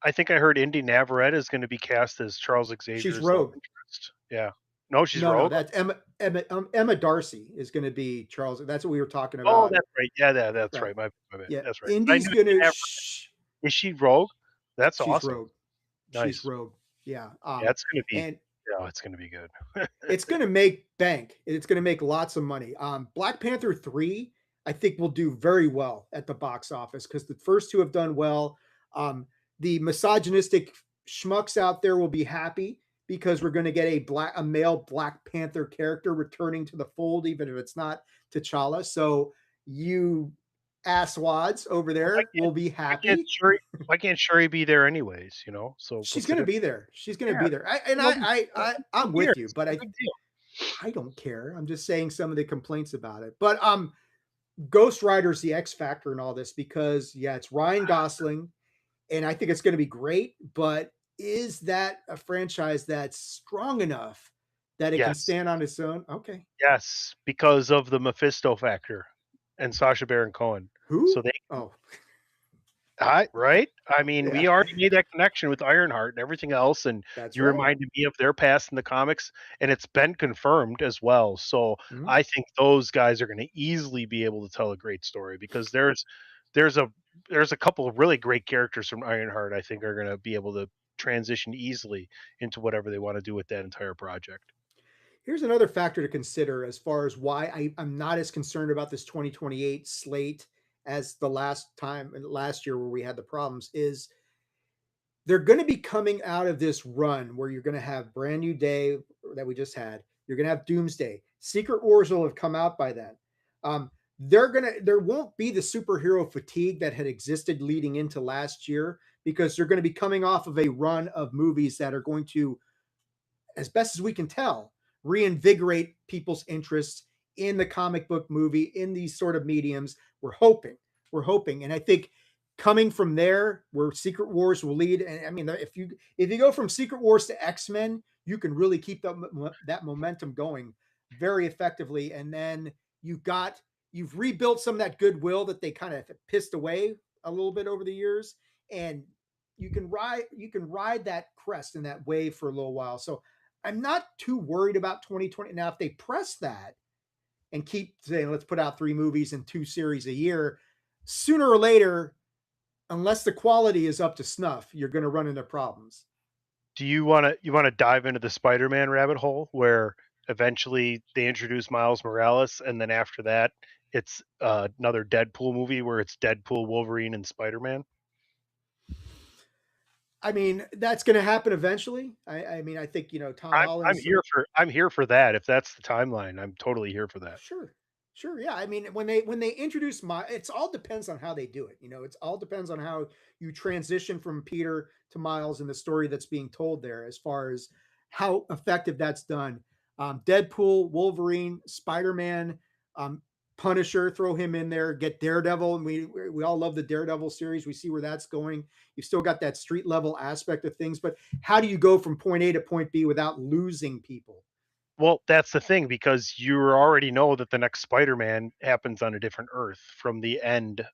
I think I heard Indy Navarrete is going to be cast as Charles Xavier. She's Rogue. Yeah. No, she's Rogue. That's Emma Darcy is going to be Charles. That's what we were talking about. Oh, that's right. Yeah, that's right. My bad. Yeah, that's right. Indy's going to. Is she Rogue? That's she's awesome. Rogue. Nice. She's Rogue. Yeah. That's going to be. It's going to be good. It's going to make bank. It's going to make lots of money. Black Panther 3, I think, will do very well at the box office, because the first 2 have done well. The misogynistic schmucks out there will be happy, because we're going to get a male Black Panther character returning to the fold, even if it's not T'Challa. So you asswads over there will be happy. Why can't Shuri be there anyways? So she's going to be there. She's going to be there. I'm with you, but I don't care. I'm just saying some of the complaints about it. But Ghost Rider's the X factor in all this, because it's Ryan Gosling, and I think it's going to be great. But is that a franchise that's strong enough that it can stand on its own? Okay. Yes, because of the Mephisto factor and Sacha Baron Cohen. Who? So right? I mean, we already made that connection with Ironheart and everything else, and reminded me of their past in the comics, and it's been confirmed as well. So I think those guys are going to easily be able to tell a great story, because there's a couple of really great characters from Ironheart I think are going to be able to transition easily into whatever they want to do with that entire project. Here's another factor to consider as far as why I'm not as concerned about this 2028 slate as the last year where we had the problems, is they're going to be coming out of this run where you're going to have Brand New Day that we just had. You're going to have Doomsday. Secret Wars will have come out by then. There won't be the superhero fatigue that had existed leading into last year, because they're going to be coming off of a run of movies that are going to, as best as we can tell, reinvigorate people's interests in the comic book movie, in these sort of mediums. We're hoping. And I think coming from there, where Secret Wars will lead, and I mean, if you go from Secret Wars to X-Men, you can really keep that momentum going very effectively. And then you've rebuilt some of that goodwill that they kind of pissed away a little bit over the years, and you can ride that crest and that wave for a little while. So I'm not too worried about 2020. Now, if they press that and keep saying, let's put out 3 movies and 2 series a year, sooner or later, unless the quality is up to snuff, you're going to run into problems. Do you want to dive into the Spider-Man rabbit hole where eventually they introduce Miles Morales, and then after that it's another Deadpool movie where it's Deadpool, Wolverine, and Spider-Man? I mean, that's going to happen eventually. I mean, I think, Tom Holland. I'm here for that. If that's the timeline, I'm totally here for that. Sure. Yeah. I mean, when they introduce it all depends on how they do it. It all depends on how you transition from Peter to Miles in the story that's being told there, as far as how effective that's done. Deadpool, Wolverine, Spider-Man, Punisher, throw him in there, get Daredevil. And we all love the Daredevil series. We see where that's going. You've still got that street level aspect of things, but how do you go from point A to point B without losing people? Well, that's the thing, because you already know that the next Spider-Man happens on a different Earth from the end,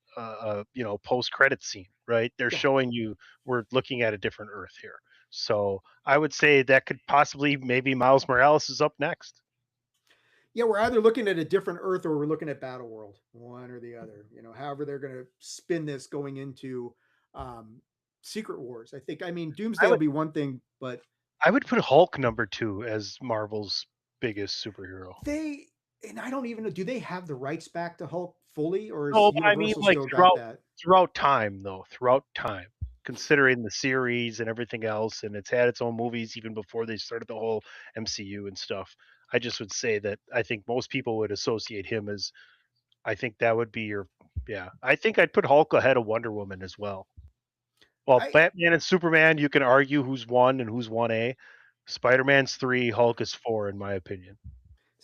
post-credit scene, right? They're showing you we're looking at a different Earth here. So I would say that could possibly, maybe Miles Morales is up next. Yeah, we're either looking at a different Earth or we're looking at Battle World, one or the other. However they're going to spin this going into Secret Wars. I mean, Doomsday will be one thing, but I would put Hulk number 2 as Marvel's biggest superhero. And I don't even know, do they have the rights back to Hulk fully, or is I mean, like throughout time, considering the series and everything else, and it's had its own movies even before they started the whole MCU and stuff. I just would say that I think most people would associate him as, I think that would be I think I'd put Hulk ahead of Wonder Woman as well. Well, Batman and Superman, you can argue who's 1 and who's 1A. Spider-Man's 3, Hulk is 4, in my opinion.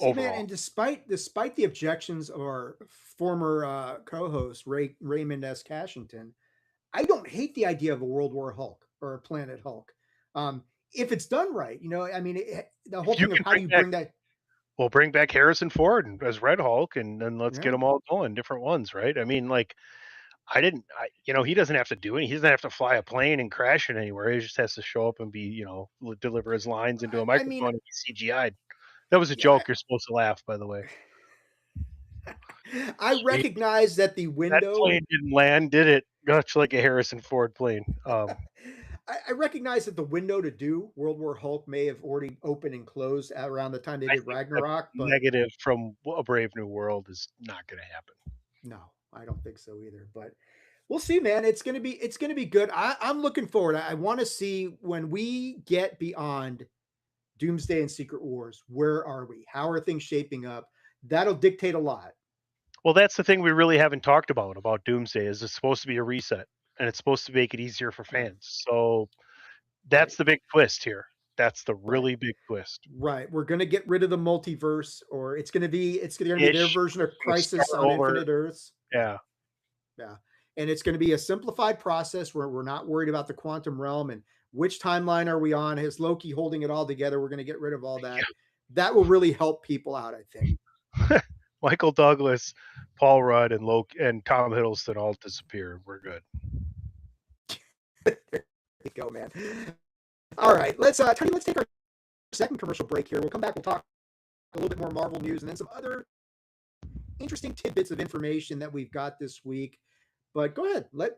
Man, and despite the objections of our former co-host Raymond S. Cashington, I don't hate the idea of a World War Hulk or a Planet Hulk. If it's done right, I mean, the whole thing of how do you bring that? Well, bring back Harrison Ford as Red Hulk, and then let's get them all going, different ones, right? I mean, like, he doesn't have to do it. He doesn't have to fly a plane and crash it anywhere. He just has to show up and be, deliver his lines into a microphone and be CGI'd. That was a joke. You're supposed to laugh, by the way. I recognize that the window. That plane didn't land, did it? Much like a Harrison Ford plane. I recognize that the window to do World War Hulk may have already opened and closed around the time they did Ragnarok. But negative from A Brave New World is not going to happen. No, I don't think so either. But we'll see, man. It's gonna be good. I'm looking forward. I want to see when we get beyond Doomsday and Secret Wars. Where are we? How are things shaping up? That'll dictate a lot. Well, that's the thing we really haven't talked about Doomsday. Is it's supposed to be a reset, and it's supposed to make it easier for fans. So that's the big twist here. That's the really big twist. Right. We're going to get rid of the multiverse, or it's going to be their version of Crisis on Infinite Earths. Yeah. And it's going to be a simplified process where we're not worried about the quantum realm and which timeline are we on. Is Loki holding it all together? We're going to get rid of all that. Yeah. That will really help people out, I think. Michael Douglas, Paul Rudd, and Tom Hiddleston all disappear. We're good. There you go, man. All right, let's take our second commercial break here. We'll come back. We'll talk a little bit more Marvel news and then some other interesting tidbits of information that we've got this week. But go ahead, let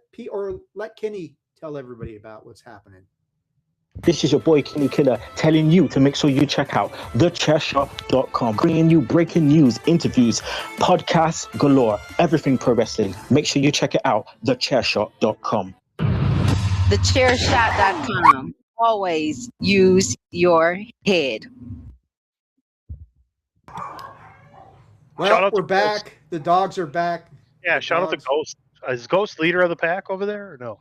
Kenny tell everybody about what's happening. This is your boy Kenny Killer telling you to make sure you check out thechairshot.com, bringing you breaking news, interviews, podcasts galore, everything pro wrestling. Make sure you check it out, thechairshot.com. thechairshot.com. Always use your head. Well, we're back. The dogs are back. Yeah, shout out to Ghost. Is Ghost leader of the pack over there or no?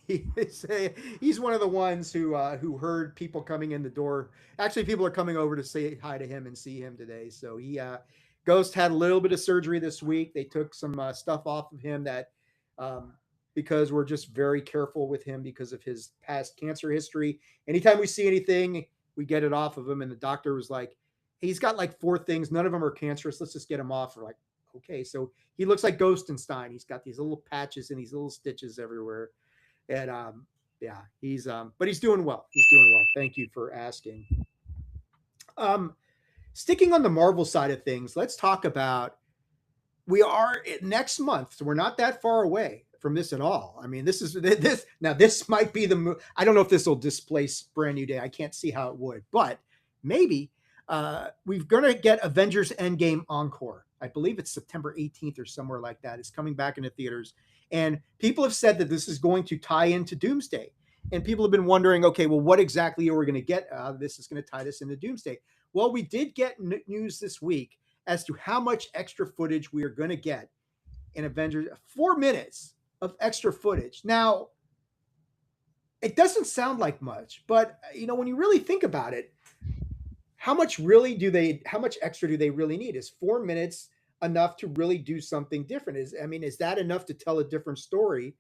He's one of the ones who heard people coming in the door. Actually, people are coming over to say hi to him and see him today. So Ghost had a little bit of surgery this week. They took some stuff off of him that because we're just very careful with him because of his past cancer history. Anytime we see anything, we get it off of him. And the doctor was like, hey, he's got like 4 things. None of them are cancerous. Let's just get him off. We're like, okay. So he looks like Ghostenstein. He's got these little patches and these little stitches everywhere. And yeah, but he's doing well. He's doing well. Thank you for asking. Sticking on the Marvel side of things, let's talk about, we are next month, so we're not that far away from this at all. I mean, this might be I don't know if this will displace Brand New Day. I can't see how it would, but maybe we're going to get Avengers Endgame Encore. I believe it's September 18th or somewhere like that. It's coming back into theaters. And people have said that this is going to tie into Doomsday. And people have been wondering, okay, well, what exactly are we going to get? This is going to tie this into Doomsday. Well, we did get news this week as to how much extra footage we are going to get in Avengers. 4 minutes of extra footage. Now, it doesn't sound like much, but when you really think about it, how much extra do they really need? Is 4 minutes enough to really do something different? Is that enough to tell a different story,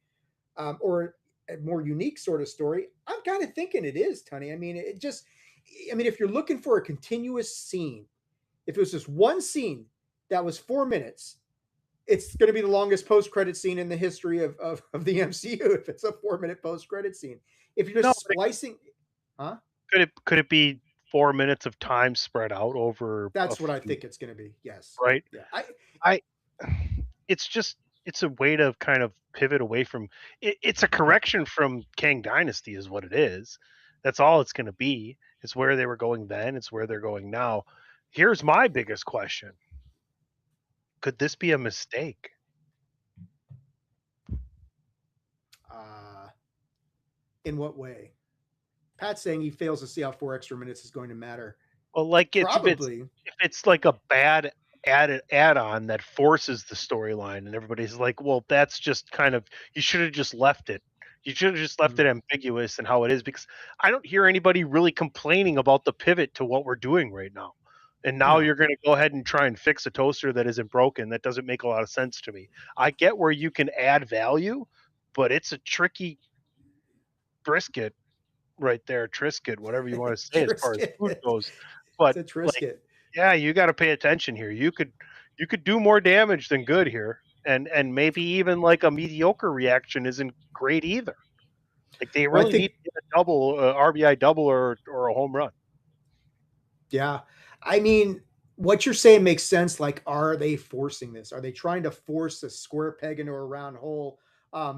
or a more unique sort of story? I'm kind of thinking it is, Tony. If you're looking for a continuous scene, if it was just one scene that was 4 minutes, it's going to be the longest post-credit scene in the history of the MCU. If it's a 4 minute post-credit scene, if you're just splicing, Could it be 4 minutes of time spread out over? That's what I think it's going to be. Yes. Right. Yeah. It's a way to kind of pivot away from it. It's a correction from Kang Dynasty is what it is. That's all it's going to be. It's where they were going then. It's where they're going now. Here's my biggest question. Could this be a mistake? In what way? Pat's saying he fails to see how 4 extra minutes is going to matter. Well, like Probably. if it's like a bad add-on that forces the storyline, and everybody's like, well, that's just kind of, you should have just left it. You should have just left it ambiguous and how it is, because I don't hear anybody really complaining about the pivot to what we're doing right now. And now you're going to go ahead and try and fix a toaster that isn't broken. That doesn't make a lot of sense to me. I get where you can add value, but it's a tricky brisket right there, Trisket, whatever you want to say as far as food goes. But it's a Trisket. Yeah, you got to pay attention here. You could do more damage than good here, and maybe even like a mediocre reaction isn't great either. Like they really need to get a double, RBI double, or a home run. Yeah, what you're saying makes sense. Like, are they forcing this? Are they trying to force a square peg into a round hole?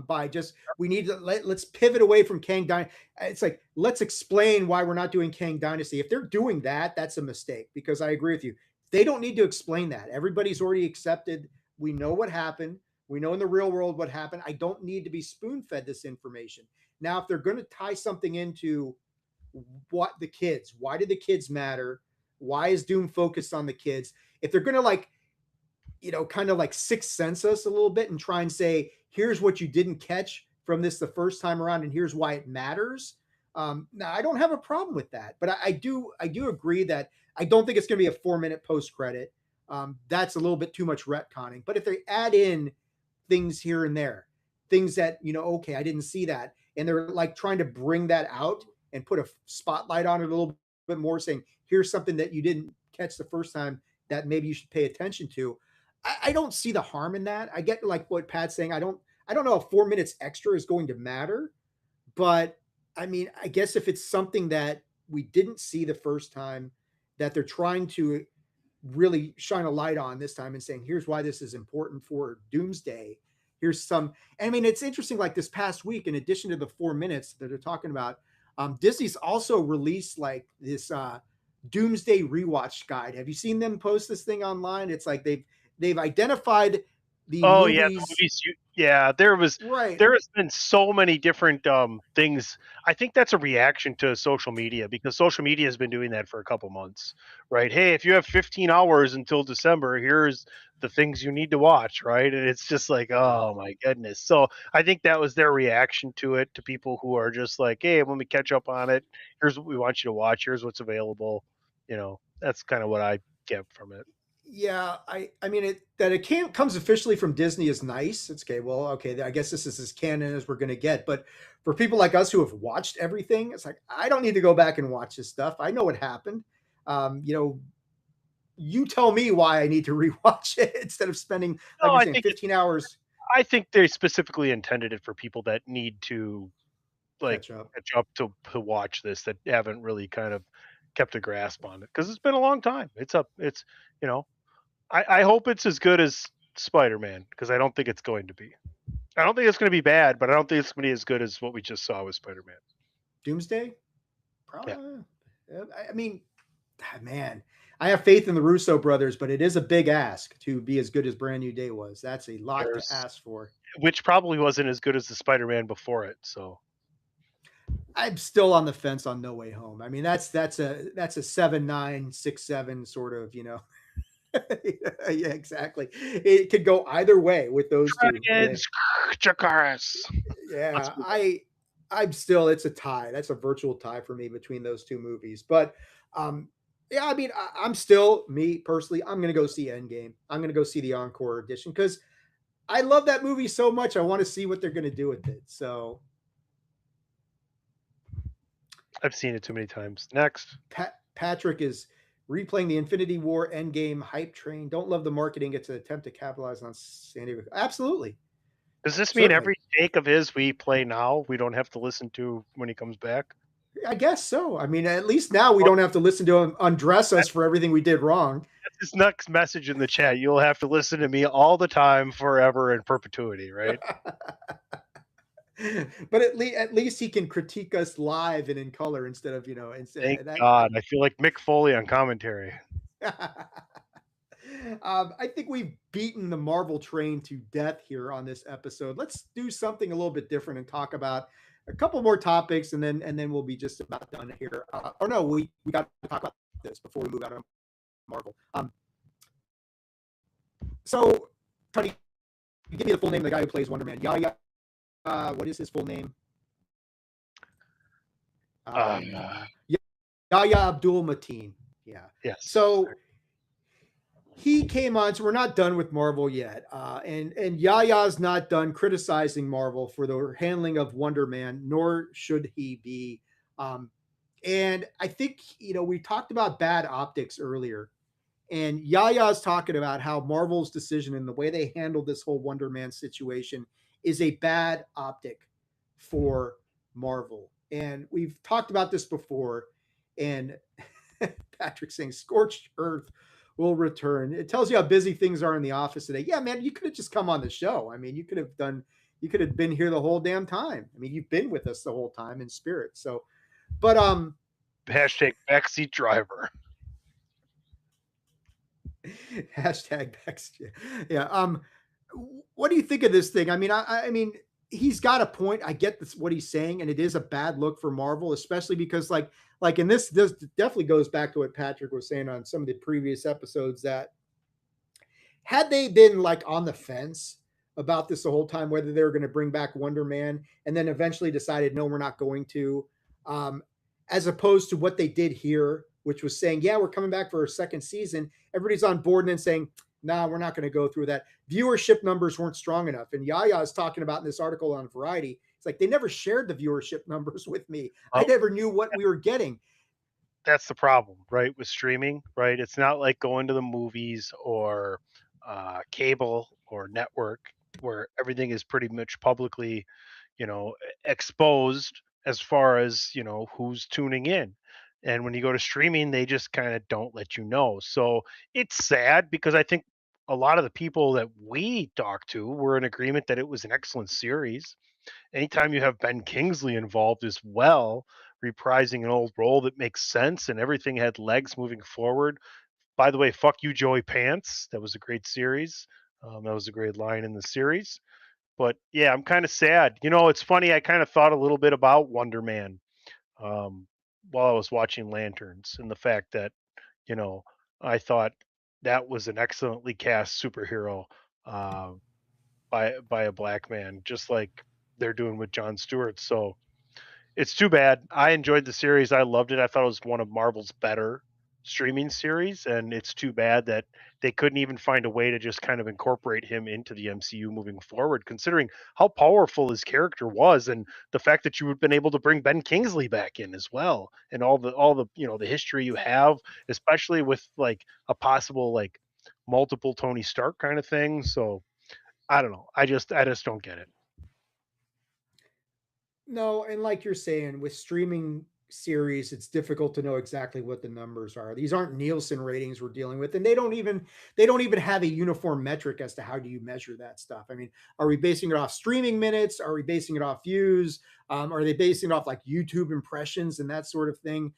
By just, we need to let's pivot away from Kang Dynasty. It's like, let's explain why we're not doing Kang Dynasty. If they're doing that, that's a mistake, because I agree with you. They don't need to explain that. Everybody's already accepted. We know what happened. We know in the real world what happened. I don't need to be spoon-fed this information. Now, if they're going to tie something into what the kids, why do the kids matter? Why is Doom focused on the kids? If they're going to kind of like Sixth Sense us a little bit and try and say, here's what you didn't catch from this the first time around, and here's why it matters. Now, I don't have a problem with that, but I do agree that I don't think it's going to be a 4 minute post credit. That's a little bit too much retconning. But if they add in things here and there, things that, okay, I didn't see that, and they're like trying to bring that out and put a spotlight on it a little bit more, saying, here's something that you didn't catch the first time that maybe you should pay attention to. I don't see the harm in that. I get like what Pat's saying. I don't know if 4 minutes extra is going to matter, but I guess if it's something that we didn't see the first time that they're trying to really shine a light on this time and saying, here's why this is important for Doomsday. Here's some, it's interesting, like this past week, in addition to the 4 minutes that they're talking about, Disney's also released like this Doomsday rewatch guide. Have you seen them post this thing online? It's like they've identified the Oh yeah, the movies. movies. Yeah, there Right. has been so many different things. I think that's a reaction to social media because social media has been doing that for a couple months, right? Hey, if you have 15 hours until December, here's the things you need to watch, right? And it's just like, oh my goodness. So I think that was their reaction to it, to people who are just like, hey, let me catch up on it. Here's what we want you to watch. Here's what's available. That's kind of what I get from it. Yeah, I mean it can't comes officially from Disney is nice. It's okay. Well, okay, I guess this is as canon as we're gonna get. But for people like us who have watched everything, it's like I don't need to go back and watch this stuff. I know what happened. You know, you tell me why I need to rewatch it instead of spending, like No, you're saying, 15 hours I think they specifically intended it for people that need to like catch up. catch up to watch this, that haven't really kind of kept a grasp on it because it's been a long time. It's you know I hope it's as good as Spider-Man because I don't think it's going to be. I don't think it's going to be bad, but I don't think it's going to be as good as what we just saw with Spider-Man. Doomsday? Yeah. Probably. I mean, man, I have faith in the Russo brothers, but it is a big ask to be as good as Brand New Day was. That's a lot to There's ask for. which probably wasn't as good as the Spider-Man before it. So I'm still on the fence on No Way Home. I mean, that's a 7-9, 6-7 sort of, yeah, exactly. It could go either way with those two. Dragons, Chakaris. Yeah, I'm still it's a tie. That's a virtual tie for me between those two movies. But yeah, I mean, I'm still me personally. I'm gonna go see Endgame. I'm gonna go see the encore edition because I love that movie so much. I want to see what they're gonna do with it. So I've seen it too many times. Next. Patrick is replaying the Infinity War Endgame hype train. Don't love the marketing. It's an attempt to capitalize on San Diego. Absolutely. Does this mean Certainly. every take of his we play now, we don't have to listen to when he comes back? I guess so. I mean, at least now we don't have to listen to him undress us for everything we did wrong. That's his next message in the chat. You'll have to listen to me all the time, forever, in perpetuity, right? But at least he can critique us live and in color instead of Thank God. I feel like Mick Foley on commentary. I think we've beaten the Marvel train to death here on this episode. Let's do something a little bit different and talk about a couple more topics, and then we'll be just about done here. Or no, we got to talk about this before we move out of Marvel. So, Tony, give me the full name of the guy who plays Wonder Man. Yahya. What is his full name? Yahya Abdul Mateen. Yeah. Yes. So he came on. So we're not done with Marvel yet, and Yahya's not done criticizing Marvel for the handling of Wonder Man, nor should he be. And I think we talked about bad optics earlier, and Yahya's talking about how Marvel's decision and the way they handled this whole Wonder Man situation is a bad optic for Marvel. And we've talked about this before. And Patrick saying scorched earth will return. It tells you how busy things are in the office today. Yeah, man, you could have just come on the show. I mean, you could have been here the whole damn time. I mean, you've been with us the whole time in spirit. So, but hashtag backseat driver. Hashtag backseat. Yeah. What do you think of this thing? I mean, I mean, he's got a point. I get this, what he's saying, and it is a bad look for Marvel, especially because like in this definitely goes back to what Patrick was saying on some of the previous episodes, that had they been like on the fence about this the whole time, whether they were going to bring back Wonder Man and then eventually decided, no, we're not going to, as opposed to what they did here, which was saying, yeah, we're coming back for a second season. Everybody's on board and then saying, no, we're not going to go through that. Viewership numbers weren't strong enough. And Yahya is talking about in this article on Variety. It's like they never shared the viewership numbers with me. I never knew what we were getting. That's the problem, right? With streaming, right? It's not like going to the movies or cable or network where everything is pretty much publicly, exposed as far as, who's tuning in. And when you go to streaming, they just kind of don't let you know. So it's sad because I think a lot of the people that we talked to were in agreement that it was an excellent series. Anytime you have Ben Kingsley involved as well, reprising an old role that makes sense and everything had legs moving forward. By the way, fuck you, Joey Pants. That was a great series. That was a great line in the series. But yeah, I'm kind of sad. You know, it's funny. I kind of thought a little bit about Wonder Man um, while I was watching Lanterns, and the fact that, you know, I thought that was an excellently cast superhero uh, by a black man, just like they're doing with John Stewart. So it's too bad. I enjoyed the series. I loved it. I thought it was one of Marvel's better streaming series, and it's too bad that they couldn't even find a way to just kind of incorporate him into the MCU moving forward, considering how powerful his character was, and the fact that you have been able to bring Ben Kingsley back in as well, and all the the history you have, especially with like a possible like multiple Tony Stark kind of thing. So I don't know. I just don't get it. No, and like you're saying, with streaming series, it's difficult to know exactly what the numbers are. These aren't Nielsen ratings we're dealing with, and they don't even have a uniform metric as to how do you measure that stuff. I mean, are we basing it off streaming minutes? Are we basing it off views? Are they basing it off like YouTube impressions and that sort of thing?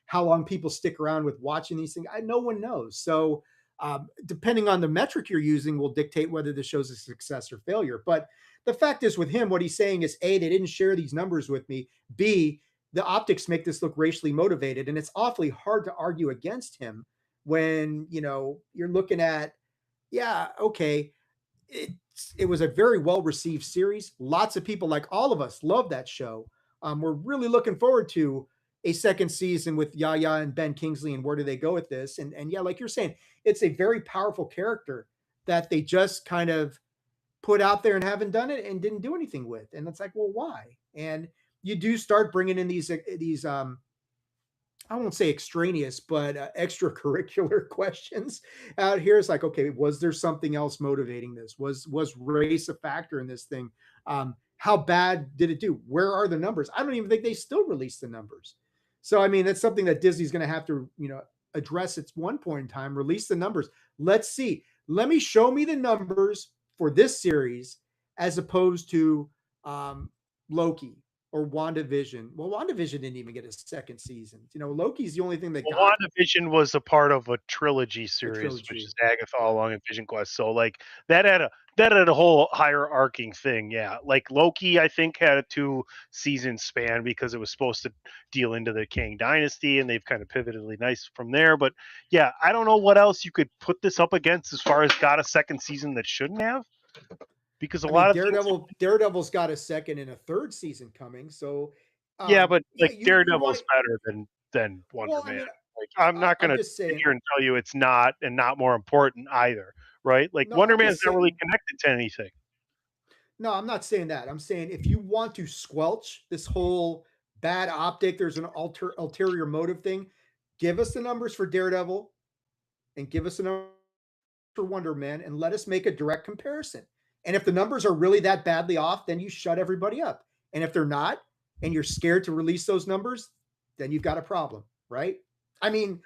How long people stick around with watching these things? No one knows. So depending on the metric you're using will dictate whether the show's a success or failure. But the fact is with him, what he's saying is A, they didn't share these numbers with me. B, the optics make this look racially motivated. And it's awfully hard to argue against him when, you're looking at, yeah, okay, it was a very well received series. Lots of people, like all of us, love that show. We're really looking forward to a second season with Yaya and Ben Kingsley, and where do they go with this? And yeah, like you're saying, it's a very powerful character that they just kind of put out there and haven't done it and didn't do anything with. And it's like, well, why? And you do start bringing in these I won't say extraneous, but extracurricular questions out here. It's like, okay, was there something else motivating this? Was race a factor in this thing? How bad did it do? Where are the numbers? I don't even think they still released the numbers. So I mean, that's something that Disney's going to have to address at one point in time. Release the numbers. Let's see. Show me the numbers for this series as opposed to Loki or WandaVision. Well, WandaVision didn't even get a second season. Loki's the only thing that got. WandaVision was a part of a trilogy series, which is Agatha All Along and Vision Quest. So like that had a whole hierarching thing. Yeah. Like Loki, I think, had a 2-season span because it was supposed to deal into the Kang Dynasty, and they've kind of pivoted really nice from there. But yeah, I don't know what else you could put this up against as far as got a second season that shouldn't have. Because Daredevil's got a second and a third season coming. So yeah, but Daredevil's better than Wonder Man. Like, I'm not going to sit here and tell you it's not, and not more important either, right? Like Wonder Man's not really connected to anything. No, I'm not saying that. I'm saying if you want to squelch this whole bad optic, there's an ulterior motive thing. Give us the numbers for Daredevil, and give us a number for Wonder Man, and let us make a direct comparison. And if the numbers are really that badly off, then you shut everybody up. And if they're not, and you're scared to release those numbers, then you've got a problem, right? I mean,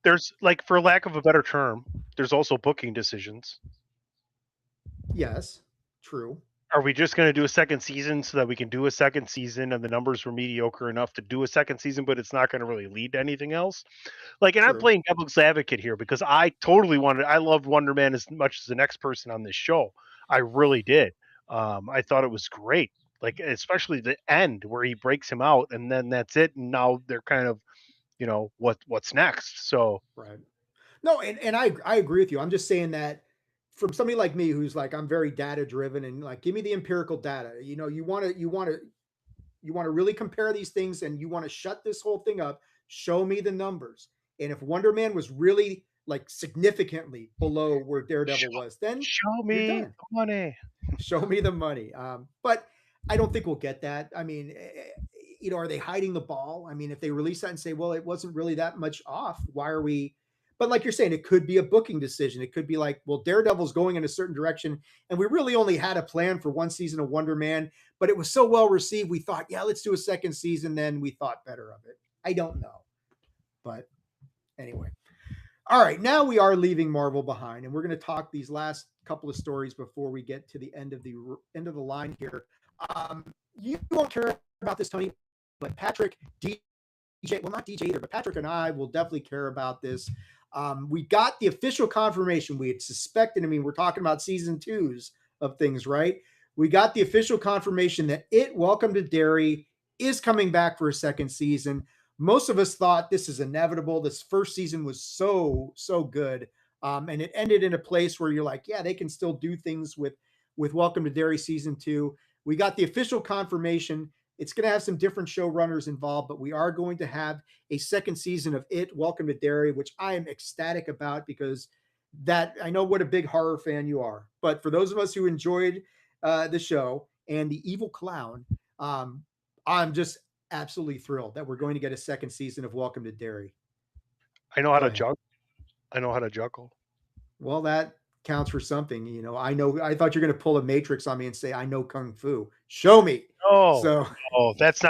there's like, for lack of a better term, there's also booking decisions. Yes, true. Are we just going to do a second season so that we can do a second season and the numbers were mediocre enough to do a second season, but it's not going to really lead to anything else? Like, and I'm playing devil's advocate here because I loved Wonder Man as much as the next person on this show. I really did. I thought it was great. Like, especially the end where he breaks him out and then that's it. And now they're kind of, what's next. So, right. No, and I agree with you. I'm just saying that from somebody like me, who's like, I'm very data driven and like, give me the empirical data. You want to really compare these things and you want to shut this whole thing up. Show me the numbers. And if Wonder Man was really like significantly below where Daredevil was, then show me the money. Show me the money. But I don't think we'll get that. I mean, are they hiding the ball? I mean, if they release that and say, well, it wasn't really that much off, why are we? But like you're saying, it could be a booking decision. It could be like, well, Daredevil's going in a certain direction, and we really only had a plan for one season of Wonder Man, but it was so well received, we thought, yeah, let's do a second season. Then we thought better of it. I don't know. But anyway. All right, now we are leaving Marvel behind, and we're going to talk these last couple of stories before we get to the end of the line here. You won't care about this, Tony, but Patrick, DJ, well, not DJ either, but Patrick and I will definitely care about this. We got the official confirmation. We had suspected. I mean, we're talking about season 2s of things, right? We got the official confirmation that Welcome to Derry is coming back for a second season. Most of us thought this is inevitable. This first season was so good, and it ended in a place where you're like, yeah, they can still do things with Welcome to Derry season 2. We got the official confirmation. It's going to have some different showrunners involved, but we are going to have a second season of Welcome to Derry, which I am ecstatic about, because that I know what a big horror fan you are. But for those of us who enjoyed the show and the evil clown, I'm just absolutely thrilled that we're going to get a second season of Welcome to Derry. I know how to juggle. I know how to juggle. Well, that counts for something. I thought you're going to pull a Matrix on me and say, I know Kung Fu. Show me. That's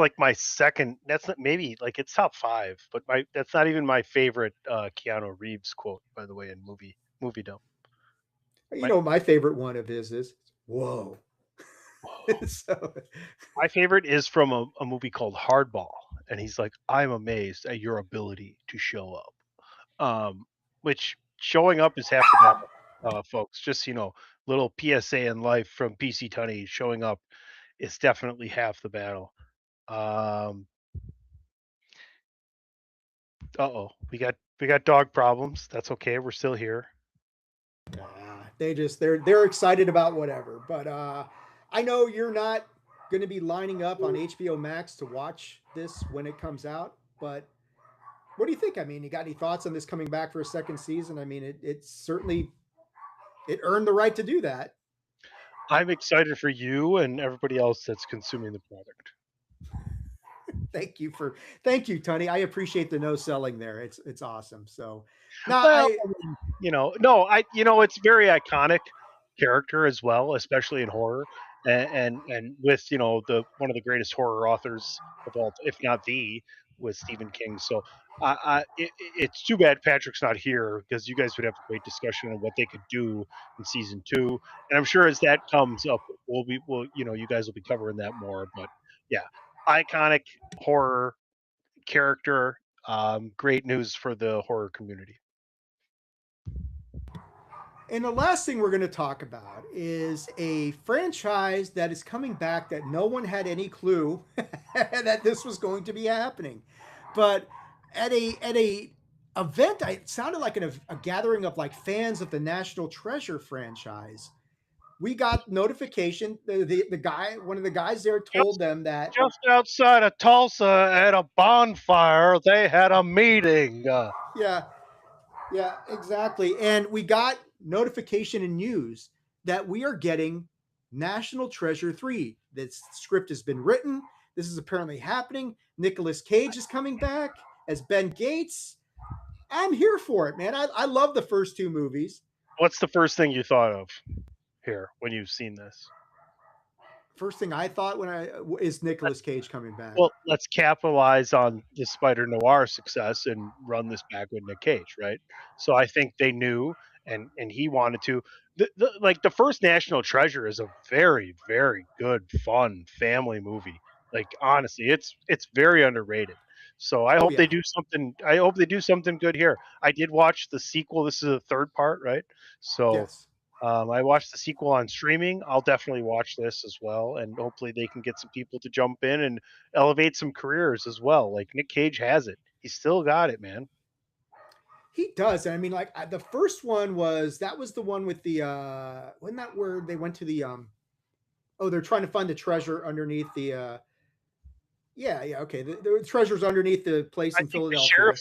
like my second. That's not, maybe like it's top 5, but that's not even my favorite Keanu Reeves quote, by the way, in moviedom. My favorite one of his is, whoa. So, my favorite is from a movie called Hardball, and he's like, I'm amazed at your ability to show up. Which showing up is half the battle, folks. Just little PSA in life from PC Tunney. Showing up is definitely half the battle. We got dog problems. That's okay. We're still here. They're excited about whatever, but I know you're not going to be lining up on HBO Max to watch this when it comes out, but what do you think? I mean, you got any thoughts on this coming back for a second season? I mean, it certainly earned the right to do that. I'm excited for you and everybody else that's consuming the product. Thank you, Tony. I appreciate the no selling there. It's awesome. So it's very iconic character as well, especially in horror, and with one of the greatest horror authors of all, if not with Stephen King. So it's too bad Patrick's not here, because you guys would have a great discussion on what they could do in season 2. And I'm sure as that comes up, you guys will be covering that more. But yeah, iconic horror character. Great news for the horror community. And the last thing we're going to talk about is a franchise that is coming back that no one had any clue that this was going to be happening. But at a event, it sounded like a gathering of like fans of the National Treasure franchise. We got notification. One of the guys there told them that just outside of Tulsa at a bonfire, they had a meeting. Yeah, exactly. And we got notification and news that we are getting National Treasure 3. This script has been written. This is apparently happening. Nicolas Cage is coming back as Ben Gates. I'm here for it, man. I love the first 2 movies. What's the first thing you thought of here when you've seen this? First thing I thought is Nicolas Cage coming back. Well, let's capitalize on the Spider Noir success and run this back with Nick Cage, right? So I think they knew, and he wanted to. The first National Treasure is a very, very good, fun family movie. Like, honestly, it's very underrated. So I hope they do something. I hope they do something good here. I did watch the sequel. This is the 3rd part, right? So yes. I watched the sequel on streaming. I'll definitely watch this as well, and hopefully they can get some people to jump in and elevate some careers as well. Like Nick Cage has it. He's still got it, man. He does. I mean, like the first one was the one with the wasn't that where they went to the they're trying to find the treasure underneath the okay. The treasure's underneath the place in Philadelphia.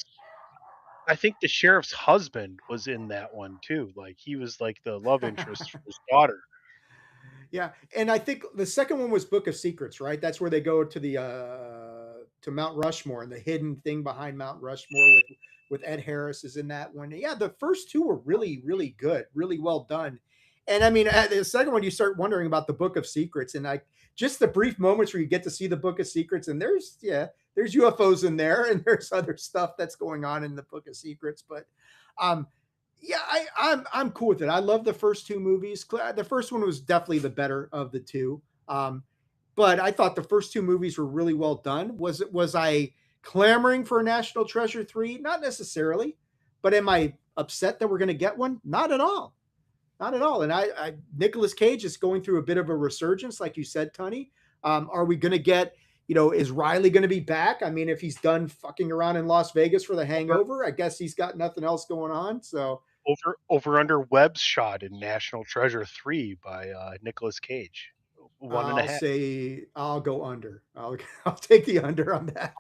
I think the sheriff's husband was in that one too. Like he was like the love interest for his daughter. Yeah, and I think the second one was Book of Secrets, right? That's where they go to the to Mount Rushmore, and the hidden thing behind Mount Rushmore with Ed Harris is in that one. Yeah, the first 2 were really, really good, really well done. And I mean, the second one, you start wondering about the Book of Secrets, and like just the brief moments where you get to see the Book of Secrets, and there's UFOs in there, and there's other stuff that's going on in the Book of Secrets. But I'm cool with it. I love the first 2 movies. The first one was definitely the better of the 2. But I thought the first 2 movies were really well done. Was I clamoring for National Treasure 3? Not necessarily, But am I upset that we're going to get one? Not at all. Not at all. And Nicolas Cage is going through a bit of a resurgence, like you said, Tony. Are we going to get, is Riley going to be back? I mean, if he's done fucking around in Las Vegas for The Hangover, I guess he's got nothing else going on. So over under Webb's shot in National Treasure 3 by Nicolas Cage. 1.5. I'll go under. I'll take the under on that.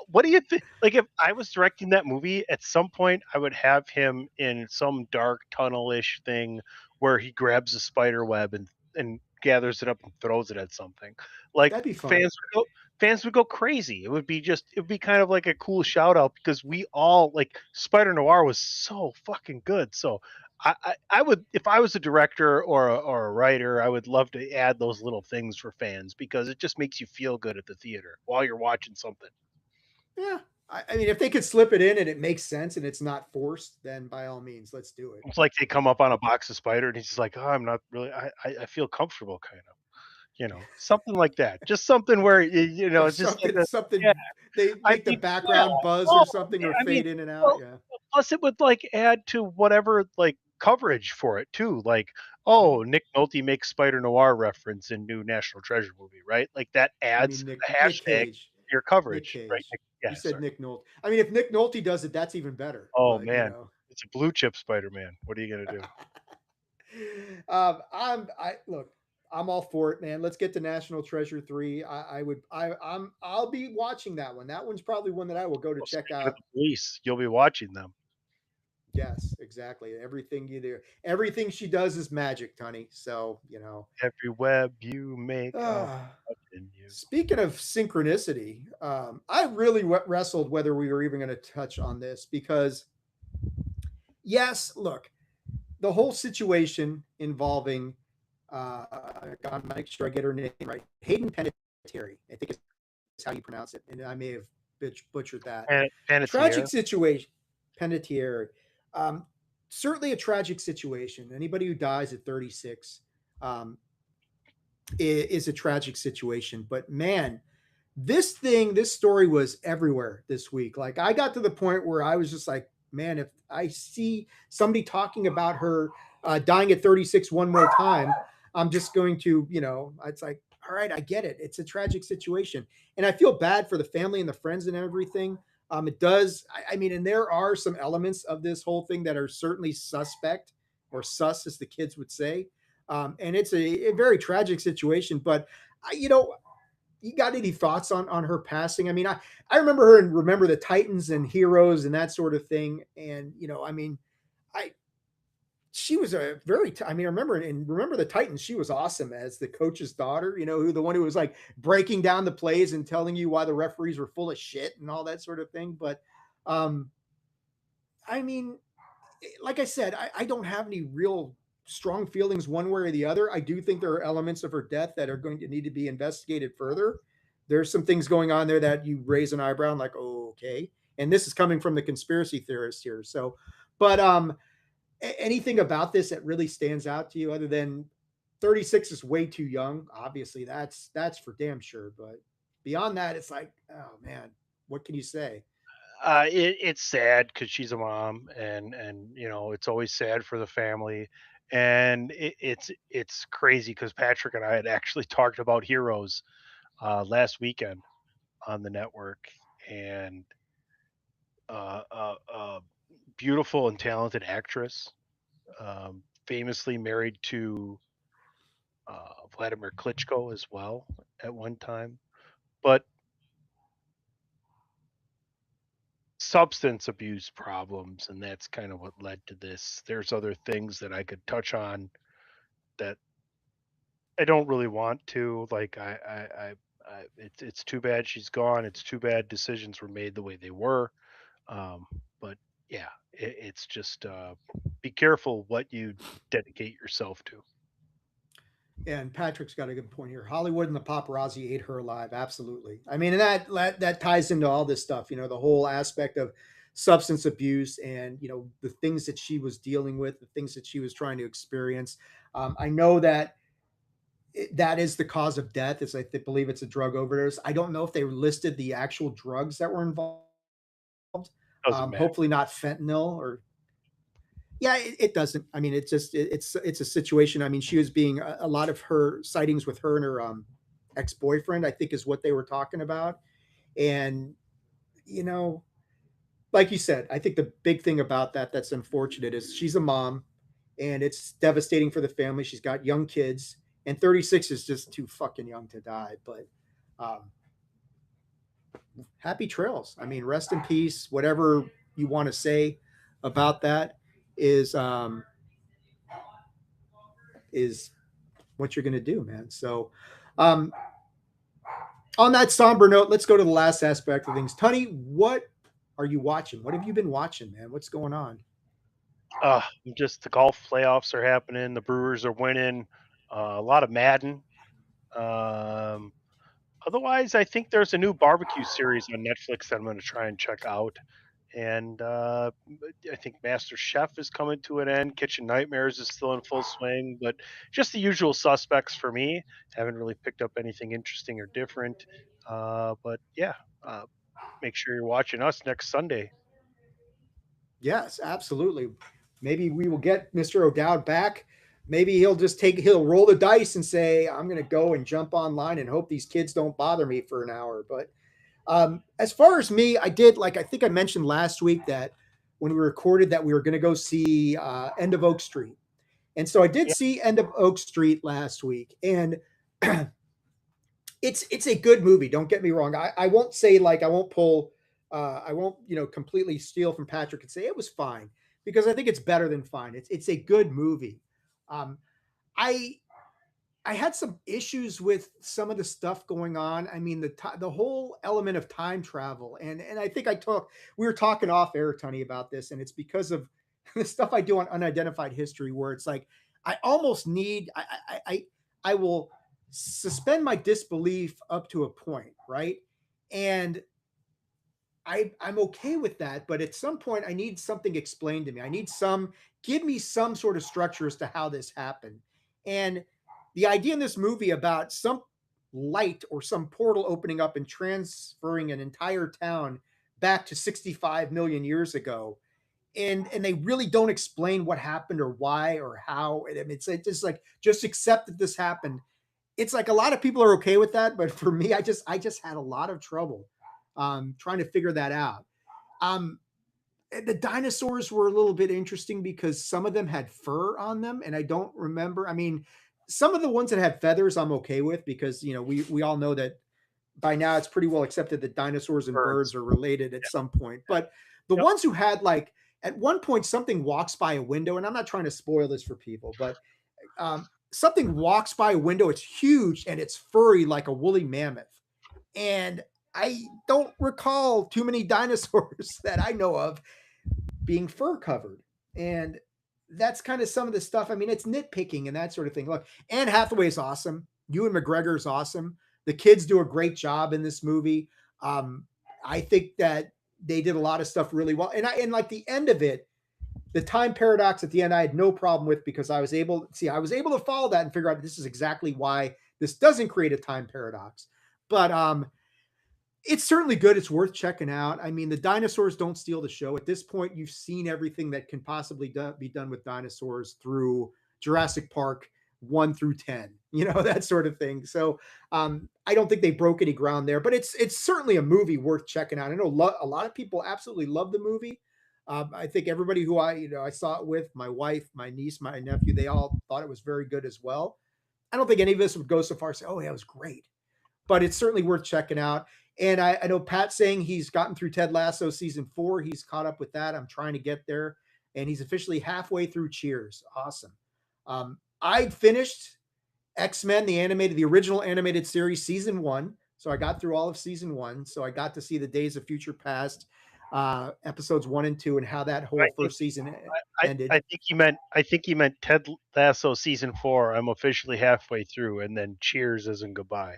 What do you think? Like, if I was directing that movie, at some point I would have him in some dark tunnel-ish thing where he grabs a spider web and gathers it up and throws it at something. Like, that'd be fun. Fans would go crazy. It would be kind of like a cool shout out, because we all, like, Spider Noir was so fucking good. So I would, if I was a director or a writer, I would love to add those little things for fans, because it just makes you feel good at the theater while you're watching something. Yeah. I mean, if they could slip it in and it makes sense and it's not forced, then by all means, let's do it. It's like they come up on a box of spider and he's just like, oh, I'm not really, I feel comfortable, kind of, something like that. Just something where, it's just something yeah. They make the background buzz or something, or fade in and out. Well, yeah. Plus it would like add to whatever like coverage for it too. Like, oh, Nick Nolte makes Spider Noir reference in new National Treasure movie, right? Like that adds the hashtag to your coverage, right? You said Nick Nolte. I mean, if Nick Nolte does it, that's even better. Oh, but, man. It's a blue chip Spider-Man. What are you going to do? I'm all for it, man. Let's get to National Treasure 3. I'll be watching that one. That one's probably one that I will go to check out. The police, you'll be watching them. Yes, exactly. Everything she does is magic, Tony. So, every web you make. Speaking of synchronicity, I really wrestled whether we were even going to touch on this, because yes, look, the whole situation involving God, make sure I get her name right, Hayden Panettiere, I think is how you pronounce it, and I may have butchered that. Tragic situation, Panettiere. Certainly a tragic situation. Anybody who dies at 36 is a tragic situation. But man, this story was everywhere this week. Like, I got to the point where I was just like, man, if I see somebody talking about her dying at 36 one more time, I'm just going to, it's like, all right, I get it. It's a tragic situation. And I feel bad for the family and the friends and everything. It does. I mean, and there are some elements of this whole thing that are certainly suspect, or sus, as the kids would say. And it's a very tragic situation. But, you got any thoughts on her passing? I mean, I remember her and Remember the Titans and Heroes and that sort of thing. And, she was I remember in Remember the Titans, she was awesome as the coach's daughter, the one who was like breaking down the plays and telling you why the referees were full of shit and all that sort of thing. But, I mean, like I said, I don't have any real strong feelings one way or the other. I do think there are elements of her death that are going to need to be investigated further. There's some things going on there that you raise an eyebrow and like, oh, okay. And this is coming from the conspiracy theorist here. So, but, anything about this that really stands out to you other than 36 is way too young? Obviously that's for damn sure. But beyond that, it's like, oh man, what can you say? It's sad because she's a mom, and it's always sad for the family. And it's crazy because Patrick and I had actually talked about Heroes last weekend on the network, and beautiful and talented actress, famously married to Vladimir Klitschko as well at one time, but substance abuse problems, and that's kind of what led to this. There's other things that I could touch on that I don't really want to. Like, it's too bad she's gone. It's too bad decisions were made the way they were. But yeah, it's just be careful what you dedicate yourself to. And Patrick's got a good point here. Hollywood and the paparazzi ate her alive. Absolutely. I mean, and that ties into all this stuff, the whole aspect of substance abuse and, the things that she was dealing with, the things that she was trying to experience. I know that that is the cause of death, is I believe it's a drug overdose. I don't know if they listed the actual drugs that were involved. Doesn't matter. Hopefully not fentanyl or. Yeah, it doesn't. I mean, it's a situation. I mean, she was being a lot of her sightings with her and her ex-boyfriend, I think, is what they were talking about. And you know, like you said, I think the big thing about that's unfortunate is she's a mom, and it's devastating for the family. She's got young kids, and 36 is just too fucking young to die. But happy trails. I mean, rest in peace. Whatever you want to say about that is what you're going to do, man. So on that somber note, let's go to the last aspect of things. Tunney, what are you watching? What have you been watching, man? What's going on? Just the golf playoffs are happening. The Brewers are winning. A lot of Madden. Otherwise, I think there's a new barbecue series on Netflix that I'm going to try and check out. And I think Master Chef is coming to an end. Kitchen Nightmares is still in full swing, but just the usual suspects for me. Haven't really picked up anything interesting or different. But yeah, make sure you're watching us next Sunday. Yes, absolutely. Maybe we will get Mr. O'Dowd back. Maybe he'll roll the dice and say, I'm going to go and jump online and hope these kids don't bother me for an hour. But as far as me, I think I mentioned last week that when we recorded that we were going to go see End of Oak Street. And so I did see End of Oak Street last week, and it's a good movie. Don't get me wrong. I won't say I won't completely steal from Patrick and say it was fine, because I think it's better than fine. It's a good movie. I had some issues with some of the stuff going on. I mean, the whole element of time travel, and I think we were talking off air, Tunney, about this, and it's because of the stuff I do on Unidentified History, where it's like I almost need I will suspend my disbelief up to a point, right? And I'm okay with that, but at some point I need something explained to me. Give me some sort of structure as to how this happened. And the idea in this movie about some light or some portal opening up and transferring an entire town back to 65 million years ago, and they really don't explain what happened or why or how. I mean, it's just like, just accept that this happened. It's like a lot of people are okay with that, but for me, I just had a lot of trouble trying to figure that out. The dinosaurs were a little bit interesting because some of them had fur on them, and I don't remember. I mean, some of the ones that had feathers I'm okay with, because we all know that by now it's pretty well accepted that dinosaurs and birds are related at some point. But the ones who had, like, at one point something walks by a window, and I'm not trying to spoil this for people, but something walks by a window, it's huge and it's furry like a woolly mammoth. And I don't recall too many dinosaurs that I know of being fur covered. And that's kind of some of the stuff. I mean, it's nitpicking and that sort of thing. Look, Anne Hathaway's awesome. Ewan McGregor is awesome. The kids do a great job in this movie. I think that they did a lot of stuff really well. And like the end of it, the time paradox at the end, I had no problem with, because I was able to follow that and figure out this is exactly why this doesn't create a time paradox. But it's certainly good. It's worth checking out. I mean, the dinosaurs don't steal the show. At this point, you've seen everything that can possibly be done with dinosaurs through Jurassic Park 1 through 10, that sort of thing. So I don't think they broke any ground there, but it's certainly a movie worth checking out. I know a lot of people absolutely love the movie. I think everybody who I saw it with, my wife, my niece, my nephew, they all thought it was very good as well. I don't think any of us would go so far as say, oh, yeah, it was great. But it's certainly worth checking out. And I know Pat's saying he's gotten through Ted Lasso season 4. He's caught up with that. I'm trying to get there. And he's officially halfway through Cheers. Awesome. I finished X-Men, the original animated series, season 1. So I got through all of season 1. So I got to see the Days of Future Past, episodes 1 and 2, and how that whole first season ended. I think he meant Ted Lasso season 4. I'm officially halfway through, and then Cheers as in goodbye.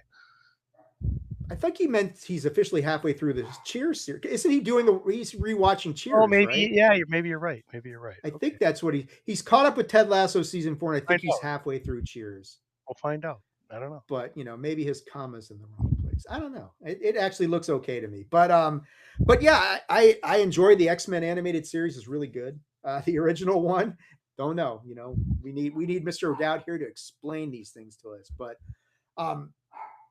I think he meant he's officially halfway through the Cheers series. Isn't he he's rewatching Cheers? Oh, maybe, right? Yeah, maybe you're right. I think that's what he's caught up with Ted Lasso season 4, and I think he's halfway through Cheers. We'll find out. I don't know. But, maybe his comma's in the wrong place. Netflix. I don't know. It actually looks okay to me. But yeah, I enjoy the X-Men animated series. Is really good. The original one, don't know. You know, we need Mr. O'Dowd here to explain these things to us. But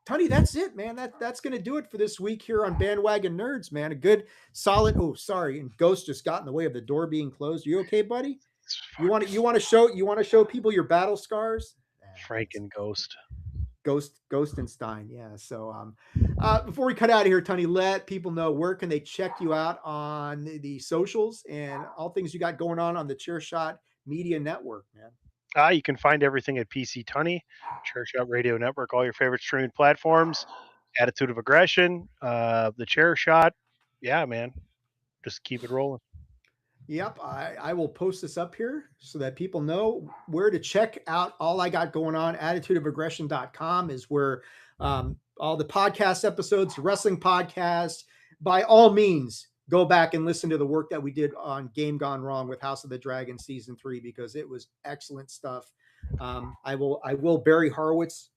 Tony, that's it, man. That's gonna do it for this week here on Bandwagon Nerds, man. A good solid. Oh, sorry, and Ghost just got in the way of the door being closed. Are you okay, buddy? You want to show people your battle scars? Franken Ghost. Ghostenstein, yeah. So before we cut out of here, Tony, let people know where can they check you out on the socials and all things you got going on the Chairshot Media Network, man. You can find everything at PC Tunney, Chairshot Radio Network, all your favorite streaming platforms, Attitude of Aggression, the Chairshot. Yeah, man. Just keep it rolling. Yep, I will post this up here so that people know where to check out all I got going on. Attitudeofaggression.com is where all the podcast episodes, wrestling podcasts, by all means, go back and listen to the work that we did on Game Gone Wrong with House of the Dragon Season 3, because it was excellent stuff. I will Barry Horowitz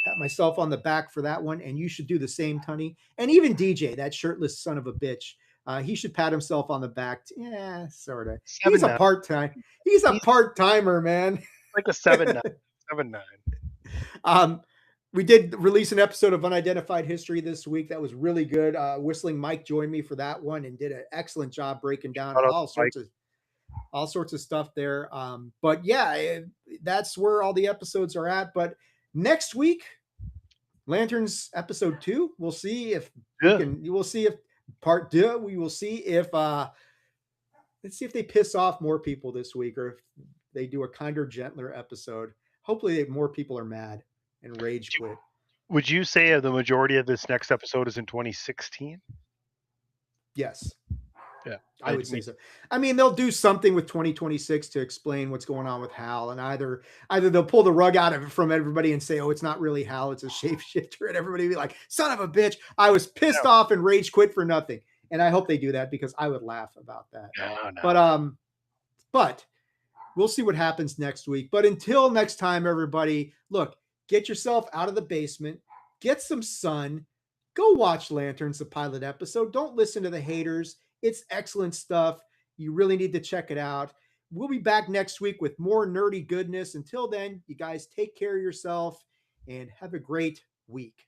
pat myself on the back for that one, and you should do the same, Tony. And even DJ, that shirtless son of a bitch. He should pat himself on the back. Yeah, sort of. He's a part-time. He's a part-timer, man. Like a 7-9. 7-9. We did release an episode of Unidentified History this week. That was really good. Whistling Mike joined me for that one and did an excellent job breaking down all sorts of stuff there. But yeah, that's where all the episodes are at. But next week, Lanterns episode 2. We'll see if we'll see if part 2. We will see if let's see if they piss off more people this week, or if they do a kinder, gentler episode. Hopefully, more people are mad and rage quit. Would you say the majority of this next episode is in 2016? Yes. Yeah, I would say so. I mean, they'll do something with 2026 to explain what's going on with Hal, and either they'll pull the rug out of it from everybody and say, "Oh, it's not really Hal, it's a shapeshifter," and everybody be like, "Son of a bitch, I was pissed off and rage quit for nothing." And I hope they do that, because I would laugh about that. No. But we'll see what happens next week. But until next time, everybody, look, get yourself out of the basement, get some sun, go watch Lanterns, the pilot episode. Don't listen to the haters. It's excellent stuff. You really need to check it out. We'll be back next week with more nerdy goodness. Until then, you guys take care of yourself and have a great week.